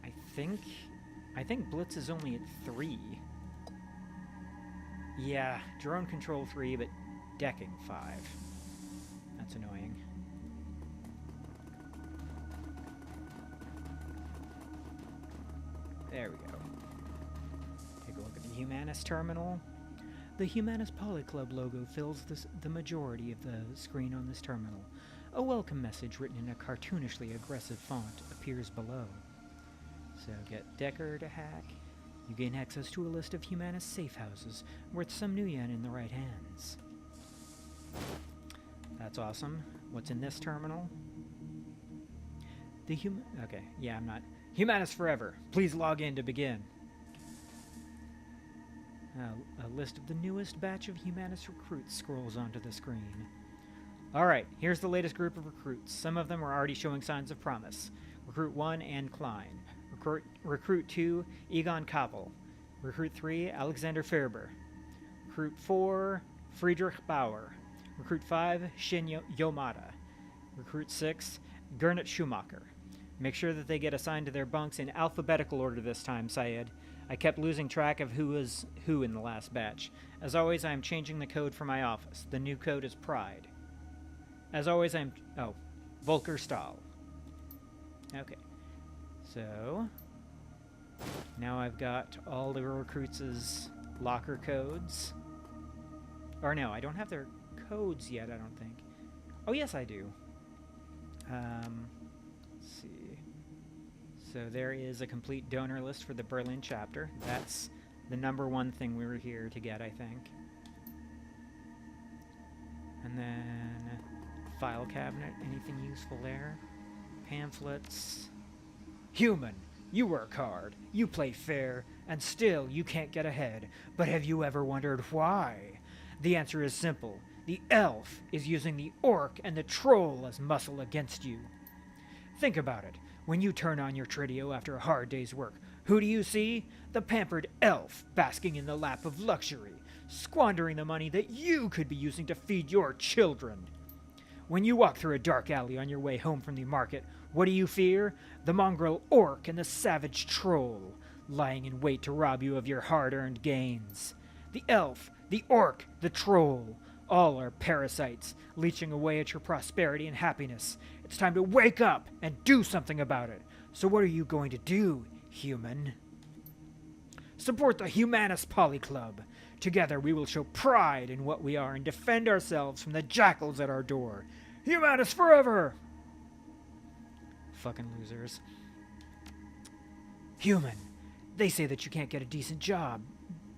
I think Blitz is only at 3. Yeah, Drone Control 3, but Decking 5. That's annoying. There we go. Take a look at the Humanis terminal. The Humanis Policlub logo fills the majority of the screen on this terminal. A welcome message written in a cartoonishly aggressive font appears below. So get Decker to hack. You gain access to a list of Humanis safe houses worth some new yen in the right hands. That's awesome. What's in this terminal? Okay, yeah, I'm not. Humanis forever. Please log in to begin. A list of the newest batch of Humanis recruits scrolls onto the screen. Alright, here's the latest group of recruits. Some of them are already showing signs of promise. Recruit 1, Ann Klein. Recruit 2, Egon Koppel. Recruit 3, Alexander Ferber. Recruit 4, Friedrich Bauer. Recruit 5, Shin Yomada. Recruit 6, Gernot Schumacher. Make sure that they get assigned to their bunks in alphabetical order this time, Syed. I kept losing track of who was who in the last batch. As always, I am changing the code for my office. The new code is Pride. As always, Volker Stahl. Okay. So, now I've got all the recruits' locker codes. Or no, I don't have their codes yet, I don't think. Oh, yes, I do. Let's see. So there is a complete donor list for the Berlin chapter. That's the #1 thing we were here to get, I think. And then file cabinet, anything useful there? Pamphlets. Human, you work hard, you play fair, and still you can't get ahead. But have you ever wondered why? The answer is simple. The elf is using the orc and the troll as muscle against you. Think about it. When you turn on your Tridio after a hard day's work, who do you see? The pampered elf basking in the lap of luxury, squandering the money that you could be using to feed your children. When you walk through a dark alley on your way home from the market, what do you fear? The mongrel orc and the savage troll, lying in wait to rob you of your hard-earned gains. The elf, the orc, the troll, all are parasites, leeching away at your prosperity and happiness. It's time to wake up and do something about it. So what are you going to do, human? Support the Humanis Policlub. Together we will show pride in what we are and defend ourselves from the jackals at our door. Humanis forever! Fucking losers. Human, they say that you can't get a decent job.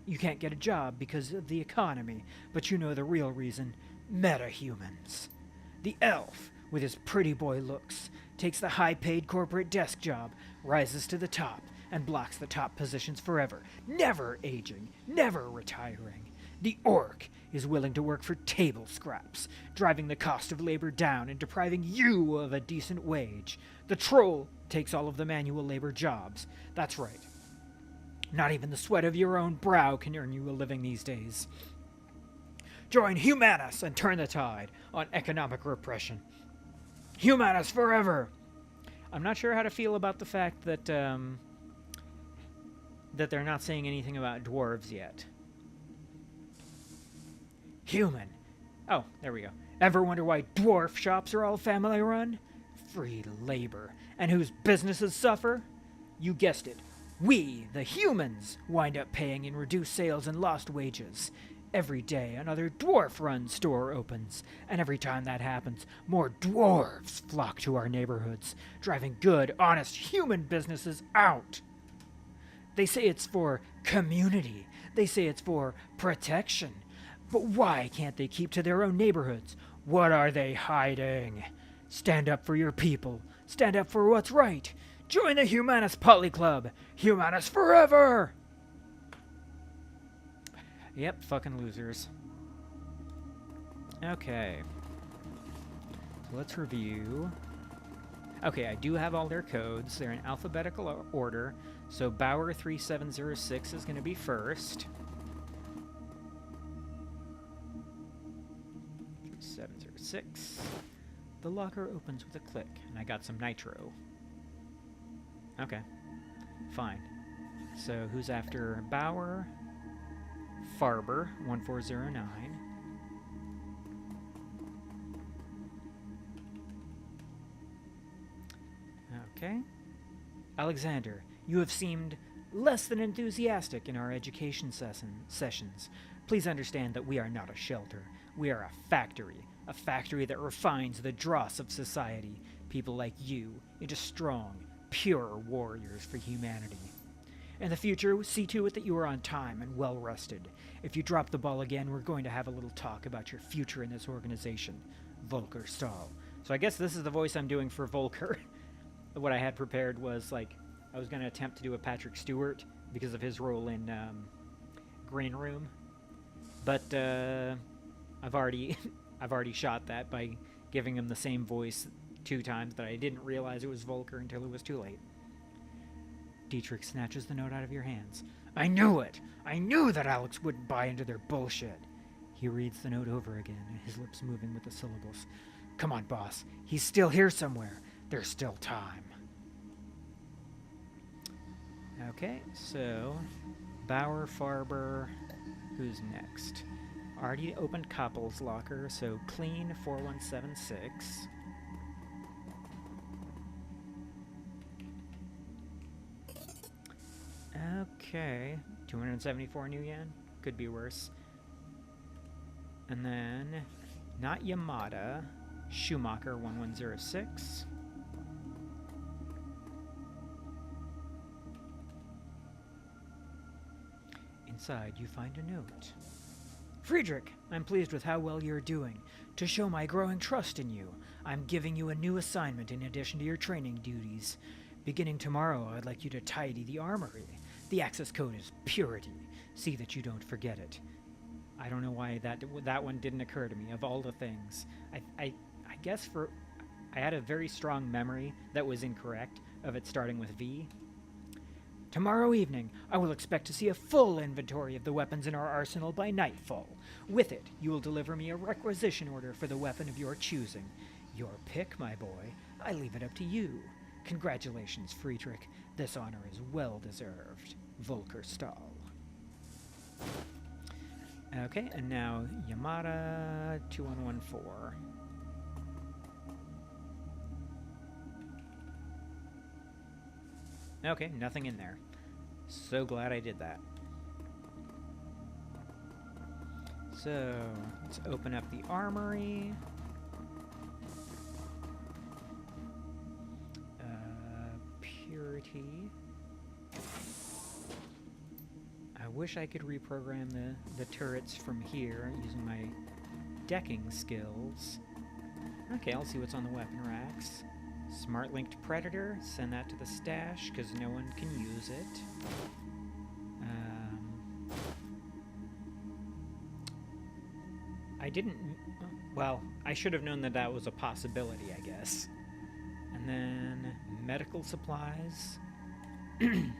You can't get a job because of the economy, but you know the real reason. Meta-humans. The elf, with his pretty boy looks, takes the high-paid corporate desk job, rises to the top, and blocks the top positions forever, never aging, never retiring. The orc is willing to work for table scraps, driving the cost of labor down and depriving you of a decent wage. The troll takes all of the manual labor jobs. That's right. Not even the sweat of your own brow can earn you a living these days. Join Humanis and turn the tide on economic repression. Humanis forever! I'm not sure how to feel about the fact that, that they're not saying anything about dwarves yet. Human. Oh, there we go. Ever wonder why dwarf shops are all family run? Free labor. And whose businesses suffer? You guessed it. We, the humans, wind up paying in reduced sales and lost wages. Every day, another dwarf-run store opens, and every time that happens, more dwarves flock to our neighborhoods, driving good, honest human businesses out. They say it's for community. They say it's for protection. But why can't they keep to their own neighborhoods? What are they hiding? Stand up for your people. Stand up for what's right. Join the Humanis policlub. Humanis forever! Yep, fucking losers. Okay. So let's review. Okay, I do have all their codes. They're in alphabetical order. So Bauer 3706 is going to be first. 3706. The locker opens with a click, and I got some nitro. Okay. Fine. So who's after Bauer? Farber, 1409. Okay. Alexander, you have seemed less than enthusiastic in our education sessions. Please understand that we are not a shelter. We are a factory that refines the dross of society, people like you, into strong, pure warriors for humanity. In the future, see to it that you are on time and well rested. If you drop the ball again, we're going to have a little talk about your future in this organization. Volker Stahl. So I guess this is the voice I'm doing for Volker. What I had prepared was, like, I was going to attempt to do a Patrick Stewart because of his role in Green Room. But I've already shot that by giving him the same voice 2 times that I didn't realize it was Volker until it was too late. Dietrich snatches the note out of your hands. I knew it! I knew that Alex wouldn't buy into their bullshit. He reads the note over again, his lips moving with the syllables. Come on, boss. He's still here somewhere. There's still time. Okay, so Bauer, Farber, who's next? Already opened Koppel's locker, so clean 4176. Okay, 274 new yen. Could be worse. And then, not Yamada, Schumacher 1106. Inside, you find a note. Friedrich, I'm pleased with how well you're doing. To show my growing trust in you, I'm giving you a new assignment in addition to your training duties. Beginning tomorrow, I'd like you to tidy the armory. The access code is purity. See that you don't forget it. I don't know why that one didn't occur to me, of all the things. I guess I had a very strong memory that was incorrect of it starting with V. Tomorrow evening, I will expect to see a full inventory of the weapons in our arsenal by nightfall. With it, you will deliver me a requisition order for the weapon of your choosing. Your pick, my boy. I leave it up to you. Congratulations, Friedrich. This honor is well deserved. Volker Stahl. Okay, and now Yamada 2114. Okay, nothing in there. So glad I did that. So, let's open up the armory. Purity. I wish I could reprogram the turrets from here using my decking skills. Okay, I'll see what's on the weapon racks. Smart linked predator, send that to the stash because no one can use it. I didn't, well, I should have known that that was a possibility, I guess. And then medical supplies. The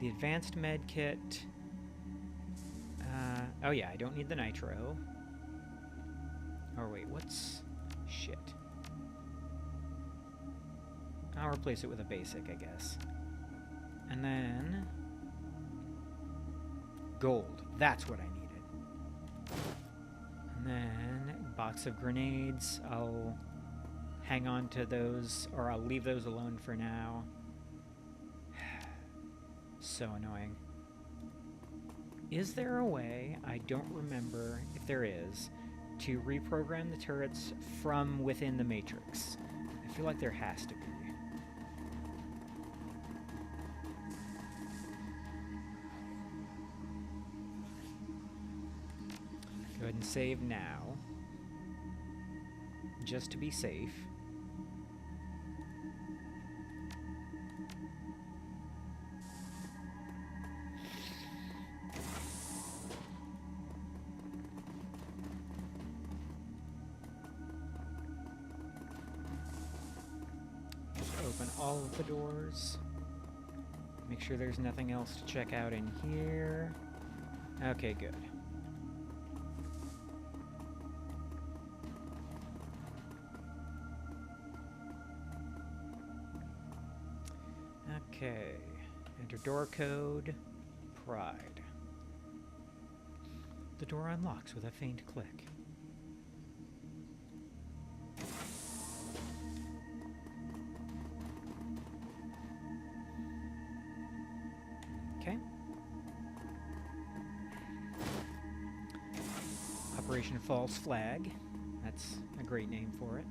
advanced med kit. Oh yeah, I don't need the nitro. Or wait, what's Shit. I'll replace it with a basic, I guess. And then... gold. That's what I needed. And then box of grenades. I'll hang on to those, or I'll leave those alone for now. So annoying. Is there a way, I don't remember if there is, to reprogram the turrets from within the Matrix? I feel like there has to be. Go ahead and save now, just to be safe. Just open all of the doors. Make sure there's nothing else to check out in here. Okay, good. Okay, enter door code, Pride. The door unlocks with a faint click. Okay. Operation False Flag. That's a great name for it.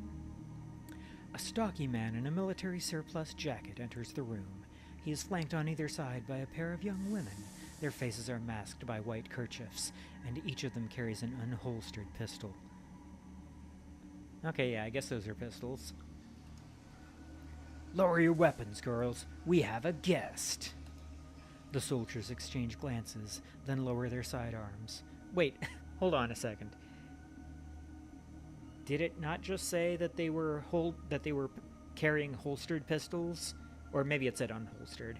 A stocky man in a military surplus jacket enters the room. He is flanked on either side by a pair of young women. Their faces are masked by white kerchiefs, and each of them carries an unholstered pistol. Okay, yeah, I guess those are pistols. Lower your weapons, girls. We have a guest. The soldiers exchange glances, then lower their sidearms. Wait, hold on a second. Did it not just say that they were carrying holstered pistols? Or maybe it said unholstered.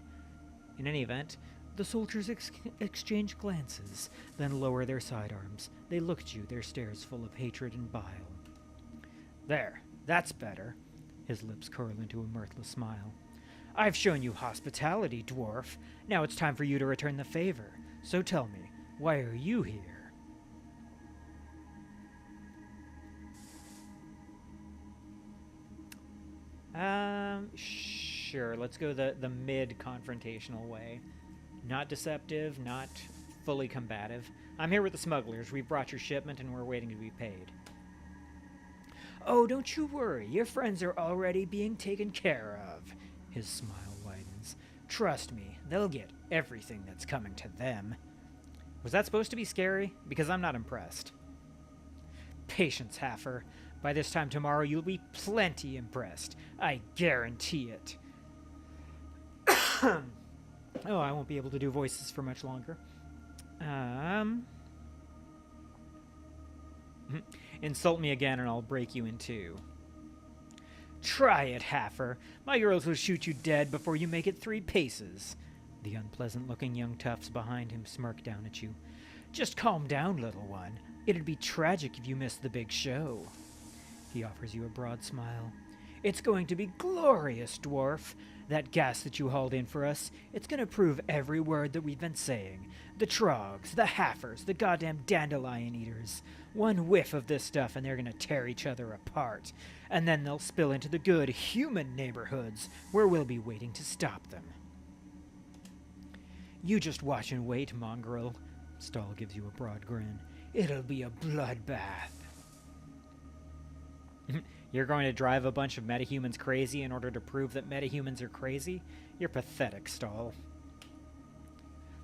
In any event, the soldiers exchange glances, then lower their sidearms. They look at you, their stares full of hatred and bile. There, that's better. His lips curl into a mirthless smile. I've shown you hospitality, dwarf. Now it's time for you to return the favor. So tell me, why are you here? Sure, let's go the mid-confrontational way. Not deceptive, not fully combative. I'm here with the smugglers. We brought your shipment and we're waiting to be paid. Oh, don't you worry. Your friends are already being taken care of. His smile widens. Trust me, they'll get everything that's coming to them. Was that supposed to be scary? Because I'm not impressed. Patience, Haffer. By this time tomorrow, you'll be plenty impressed. I guarantee it. Oh, I won't be able to do voices for much longer. Insult me again and I'll break you in two. Try it, Haffer. My girls will shoot you dead before you make it 3 paces. The unpleasant-looking young toughs behind him smirk down at you. Just calm down, little one. It'd be tragic if you missed the big show. He offers you a broad smile. It's going to be glorious, dwarf. That gas that you hauled in for us, it's going to prove every word that we've been saying. The trogs, the Haffers, the goddamn dandelion eaters. One whiff of this stuff and they're going to tear each other apart. And then they'll spill into the good human neighborhoods, where we'll be waiting to stop them. You just watch and wait, mongrel. Stahl gives you a broad grin. It'll be a bloodbath. You're going to drive a bunch of metahumans crazy in order to prove that metahumans are crazy? You're pathetic, Stahl.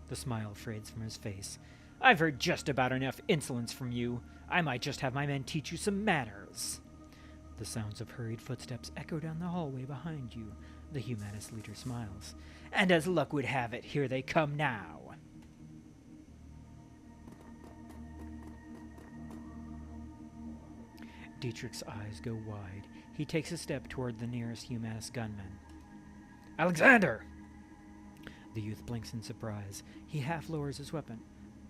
The smile fades from his face. I've heard just about enough insolence from you. I might just have my men teach you some manners. The sounds of hurried footsteps echo down the hallway behind you. The Humanis leader smiles. And as luck would have it, here they come now. Dietrich's eyes go wide. He takes a step toward the nearest Humanis gunman. Alexander! The youth blinks in surprise. He half lowers his weapon.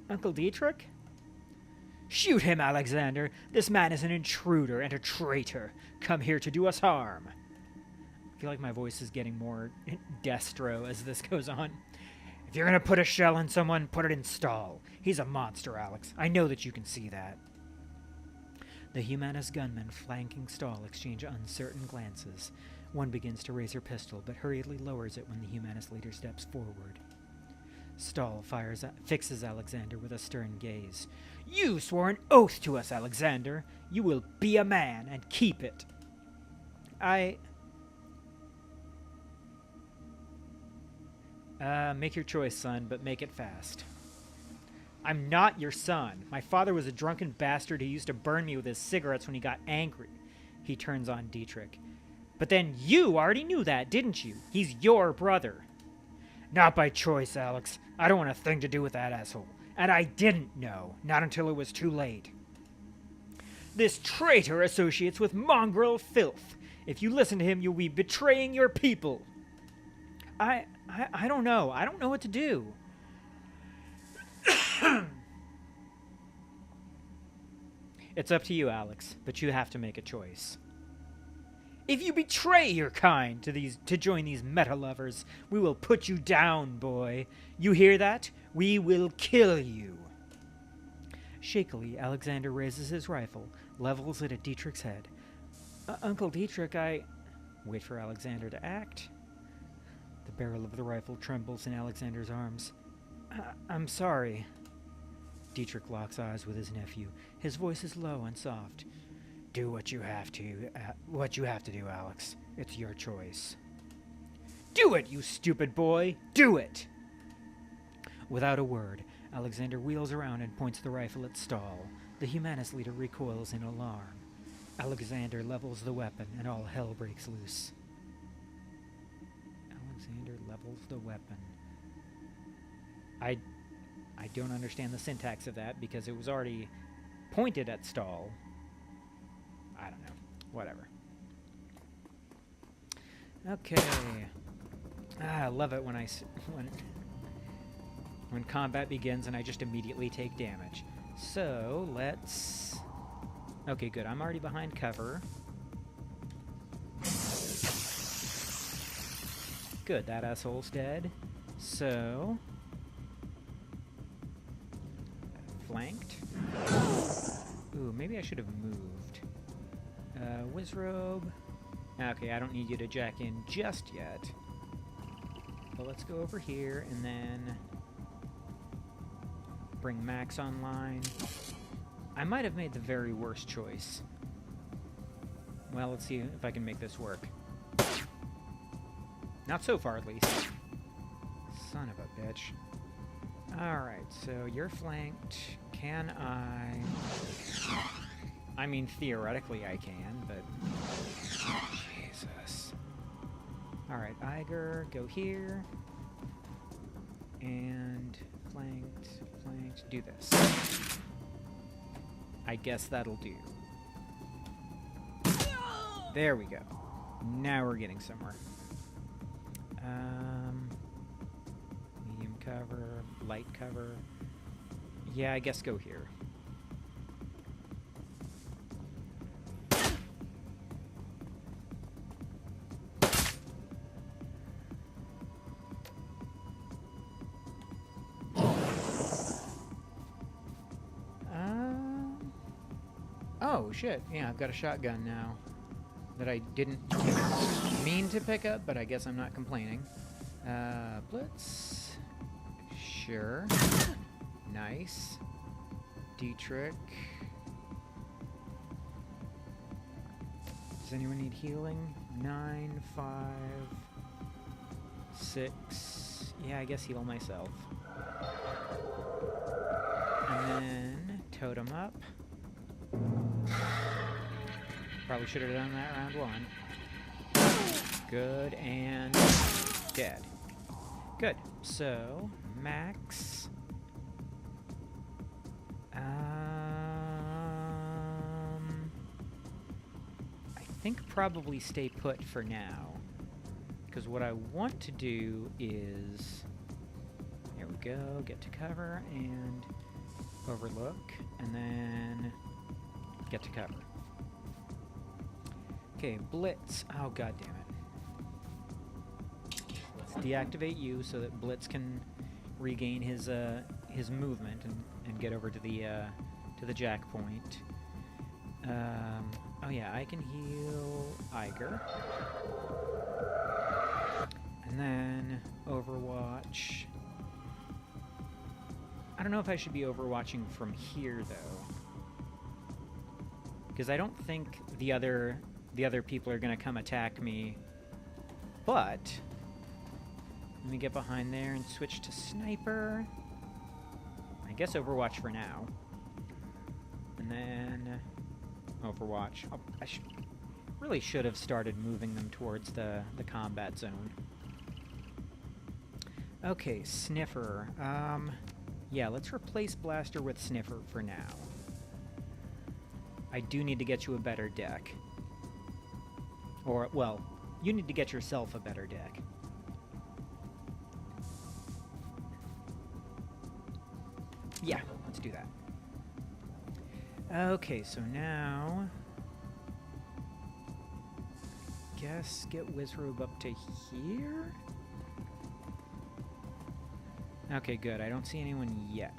Uncle Dietrich? Shoot him, Alexander! This man is an intruder and a traitor, come here to do us harm. I feel like my voice is getting more destro as this goes on. If you're gonna put a shell in someone, put it in Stahl. He's a monster, Alex. I know that you can see that. The Humanis gunmen flanking Stahl exchange uncertain glances. One begins to raise her pistol, but hurriedly lowers it when the Humanis leader steps forward. Stahl fixes Alexander with a stern gaze. You swore an oath to us, Alexander. You will be a man and keep it. Make your choice, son, but make it fast. I'm not your son. My father was a drunken bastard who used to burn me with his cigarettes when he got angry. He turns on Dietrich. But then you already knew that, didn't you? He's your brother. Not by choice, Alex. I don't want a thing to do with that asshole. And I didn't know, not until it was too late. This traitor associates with mongrel filth. If you listen to him, you'll be betraying your people. I don't know. I don't know what to do. It's up to you, Alex, but you have to make a choice. If you betray your kind to join these meta lovers, we will put you down, boy. You hear that? We will kill you. Shakily, Alexander raises his rifle, levels it at Dietrich's head. Uncle Dietrich, Wait for Alexander to act. The barrel of the rifle trembles in Alexander's arms. I'm sorry. Dietrich locks eyes with his nephew. His voice is low and soft. Do what you have to do, Alex. It's your choice. Do it, you stupid boy! Do it! Without a word, Alexander wheels around and points the rifle at Stahl. The Humanis leader recoils in alarm. Alexander levels the weapon, and all hell breaks loose. Alexander levels the weapon. I don't understand the syntax of that because it was already pointed at Stahl. I don't know. Whatever. Okay. I love it when when combat begins and I just immediately take damage. So, let's... Okay, good. I'm already behind cover. Good, that asshole's dead. So... Flanked. Ooh, maybe I should have moved. Wizzrobe. Okay, I don't need you to jack in just yet. But let's go over here and then bring Max online. I might have made the very worst choice. Well, let's see if I can make this work. Not so far, at least. Son of a bitch. Alright, so you're flanked. Can I... I mean, theoretically I can, but... Jesus. Alright, Iger, go here. And... flanked, do this. I guess that'll do. There we go. Now we're getting somewhere. Medium cover, light cover. Yeah, I guess go here. Oh, shit. Yeah, I've got a shotgun now that I didn't mean to pick up, but I guess I'm not complaining. Blitz. Sure. Nice. Dietrich. Does anyone need healing? 9, 5, 6. Yeah, I guess heal myself. And then totem up. Probably should have done that round 1. Good, and dead. Good. So, Max. I think probably stay put for now. Because what I want to do is... There we go, get to cover, and overlook, and then get to cover. Okay, Blitz. Oh, god damn it. Let's deactivate you so that Blitz can regain his movement and get over to the jack point. Oh yeah, I can heal Iger. And then Overwatch. I don't know if I should be overwatching from here though, because I don't think the other people are gonna come attack me. But let me get behind there and switch to sniper. I guess Overwatch for now, and then Overwatch. Oh, I really should have started moving them towards the combat zone. Okay, Sniffer. Yeah, let's replace Blaster with Sniffer for now. I do need to get you a better deck. Or, well, you need to get yourself a better deck. Yeah, let's do that. Okay, so now... guess get Wizzrobe up to here? Okay, good. I don't see anyone yet.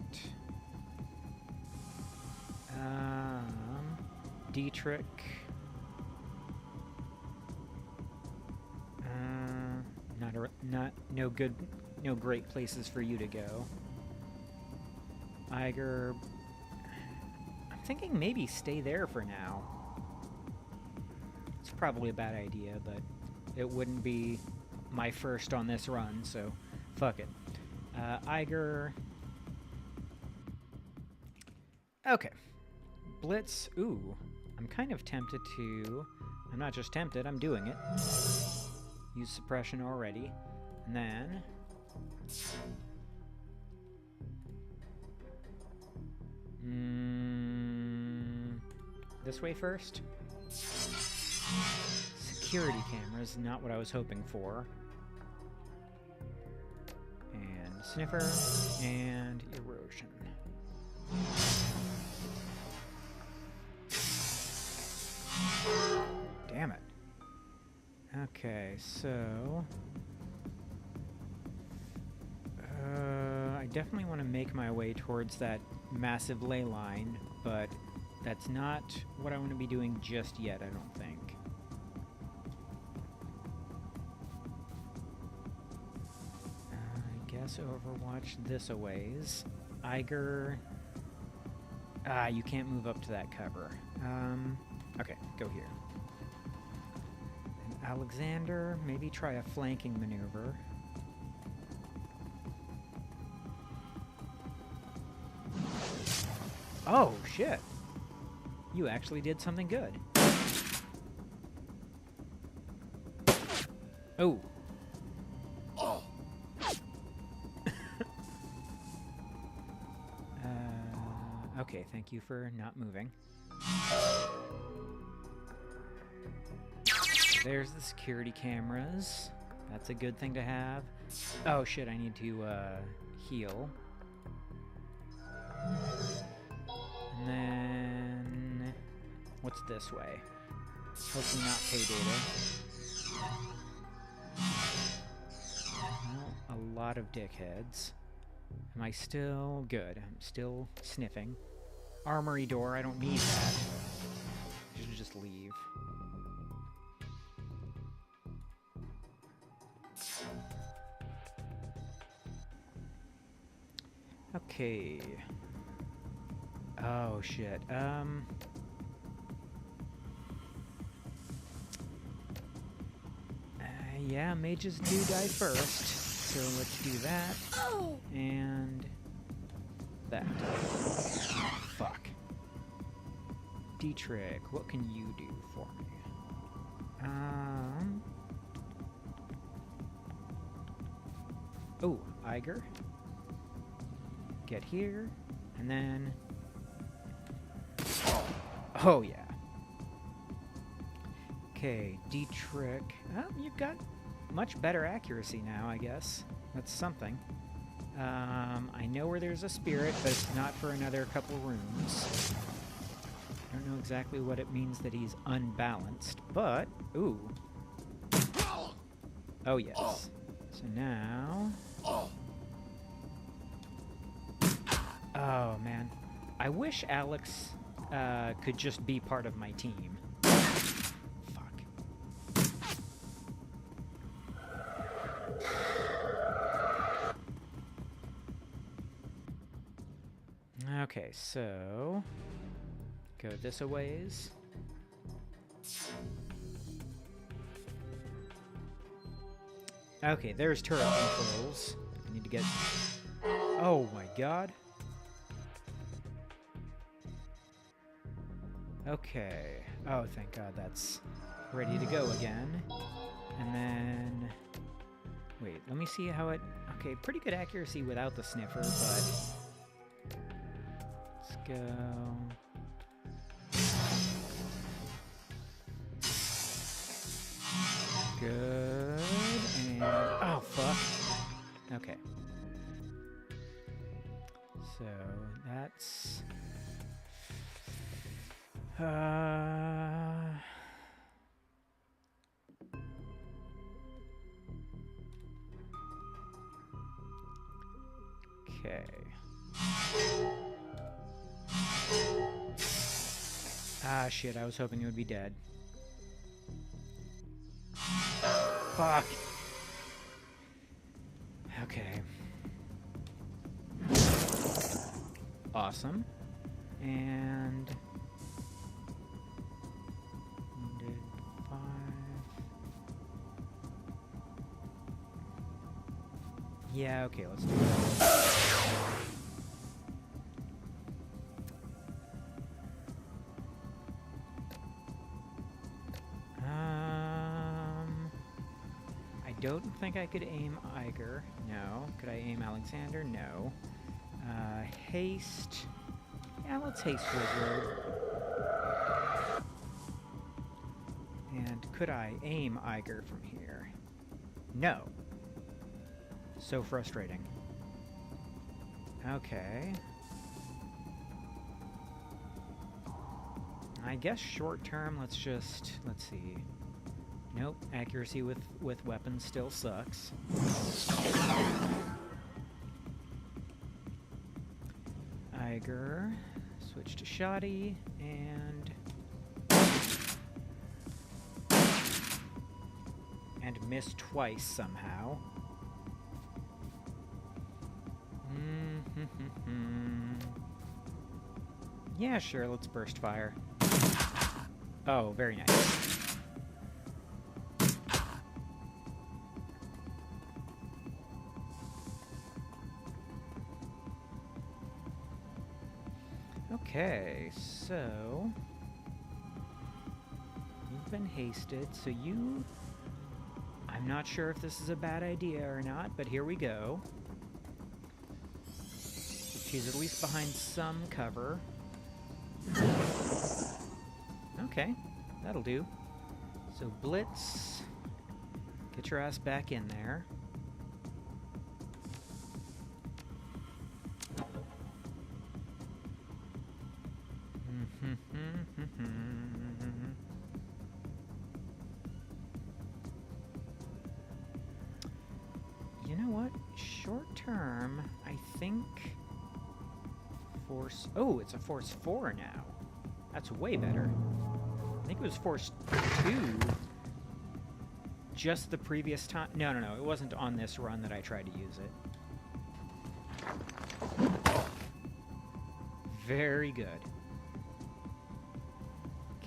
Dietrich. No great places for you to go. Iger. I'm thinking maybe stay there for now. It's probably a bad idea, but it wouldn't be my first on this run, so fuck it. Iger. Okay. Blitz. Ooh. I'm kind of tempted to... I'm not just tempted, I'm doing it. Use suppression already. And then... this way first? Security cameras, not what I was hoping for. And Sniffer, and Erosion. Damn it. Okay, so... I definitely want to make my way towards that massive ley line, but that's not what I want to be doing just yet, I don't think. I guess Overwatch this a ways. Iger... you can't move up to that cover. Okay, go here. And Alexander, maybe try a flanking maneuver. Oh, shit! You actually did something good. Oh. Oh. Okay, thank you for not moving. There's the security cameras. That's a good thing to have. Oh shit, I need to heal. And then... what's this way? Hopefully not pay data. Well, a lot of dickheads. Am I still good? I'm still sniffing. Armory door, I don't need that. I should just leave. Okay. Oh shit. Yeah, mages do die first. So let's do that. Oh. And that. Fuck. Dietrich, what can you do for me? Oh, Iger. Get here, and then... oh, yeah. Okay, Dietrich. Oh, you've got much better accuracy now, I guess. That's something. I know where there's a spirit, but it's not for another couple rooms. I don't know exactly what it means that he's unbalanced, but... Ooh. Oh, yes. So now... Oh, man. I wish Alex could just be part of my team. Fuck. Okay, so... Go this a ways. Okay, there's turret controls. I need to get... Oh my god. Okay. Oh, thank god that's ready to go again. And then... Wait, let me see how it... Okay, pretty good accuracy without the sniffer, but... Let's go... Good, and... Oh, fuck. Okay. So, that's... Okay. Ah, shit, I was hoping it would be dead. Fuck. Okay. Awesome. And... Wounded 5. Yeah, okay, let's do that. I don't think I could aim Iger. No. Could I aim Alexander? No. Haste. Yeah, let's haste Wizzrobe. And could I aim Iger from here? No. So frustrating. Okay. I guess short term, let's see. Nope, accuracy with weapons still sucks. Iger, switch to Shoddy, and miss twice somehow. Yeah, sure, let's burst fire. Oh, very nice. Okay, so you've been hasted, so you... I'm not sure if this is a bad idea or not, but here we go. She's at least behind some cover. Okay, that'll do. So Blitz, get your ass back in there. You know what? Short term, I think Force... Oh, it's a Force 4 now. That's way better. I think it was Force 2 just the previous time. No, it wasn't on this run that I tried to use it. Very good.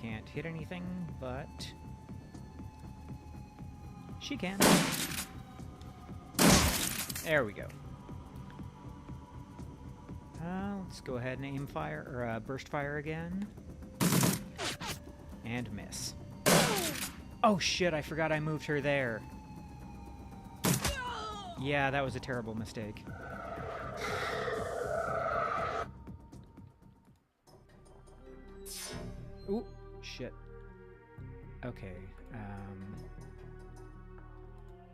Can't hit anything, but she can. There we go. Let's go ahead and aim fire, or burst fire again. And miss. Oh shit, I forgot I moved her there. Yeah, that was a terrible mistake. Ooh, shit. Okay,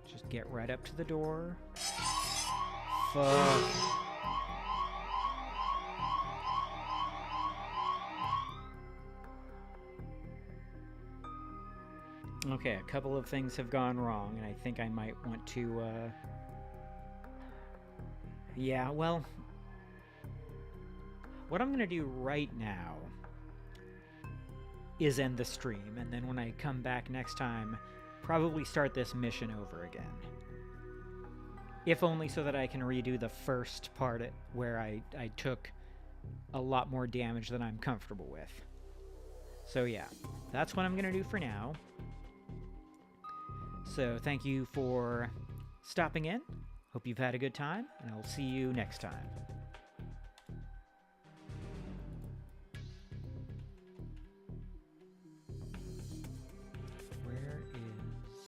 just get right up to the door. fuck? Okay, a couple of things have gone wrong, and I think I might want to, yeah, well, what I'm gonna do right now is end the stream, and then when I come back next time, probably start this mission over again. If only so that I can redo the first part where I took a lot more damage than I'm comfortable with. So yeah, that's what I'm gonna do for now. So thank you for stopping in. Hope you've had a good time, and I'll see you next time.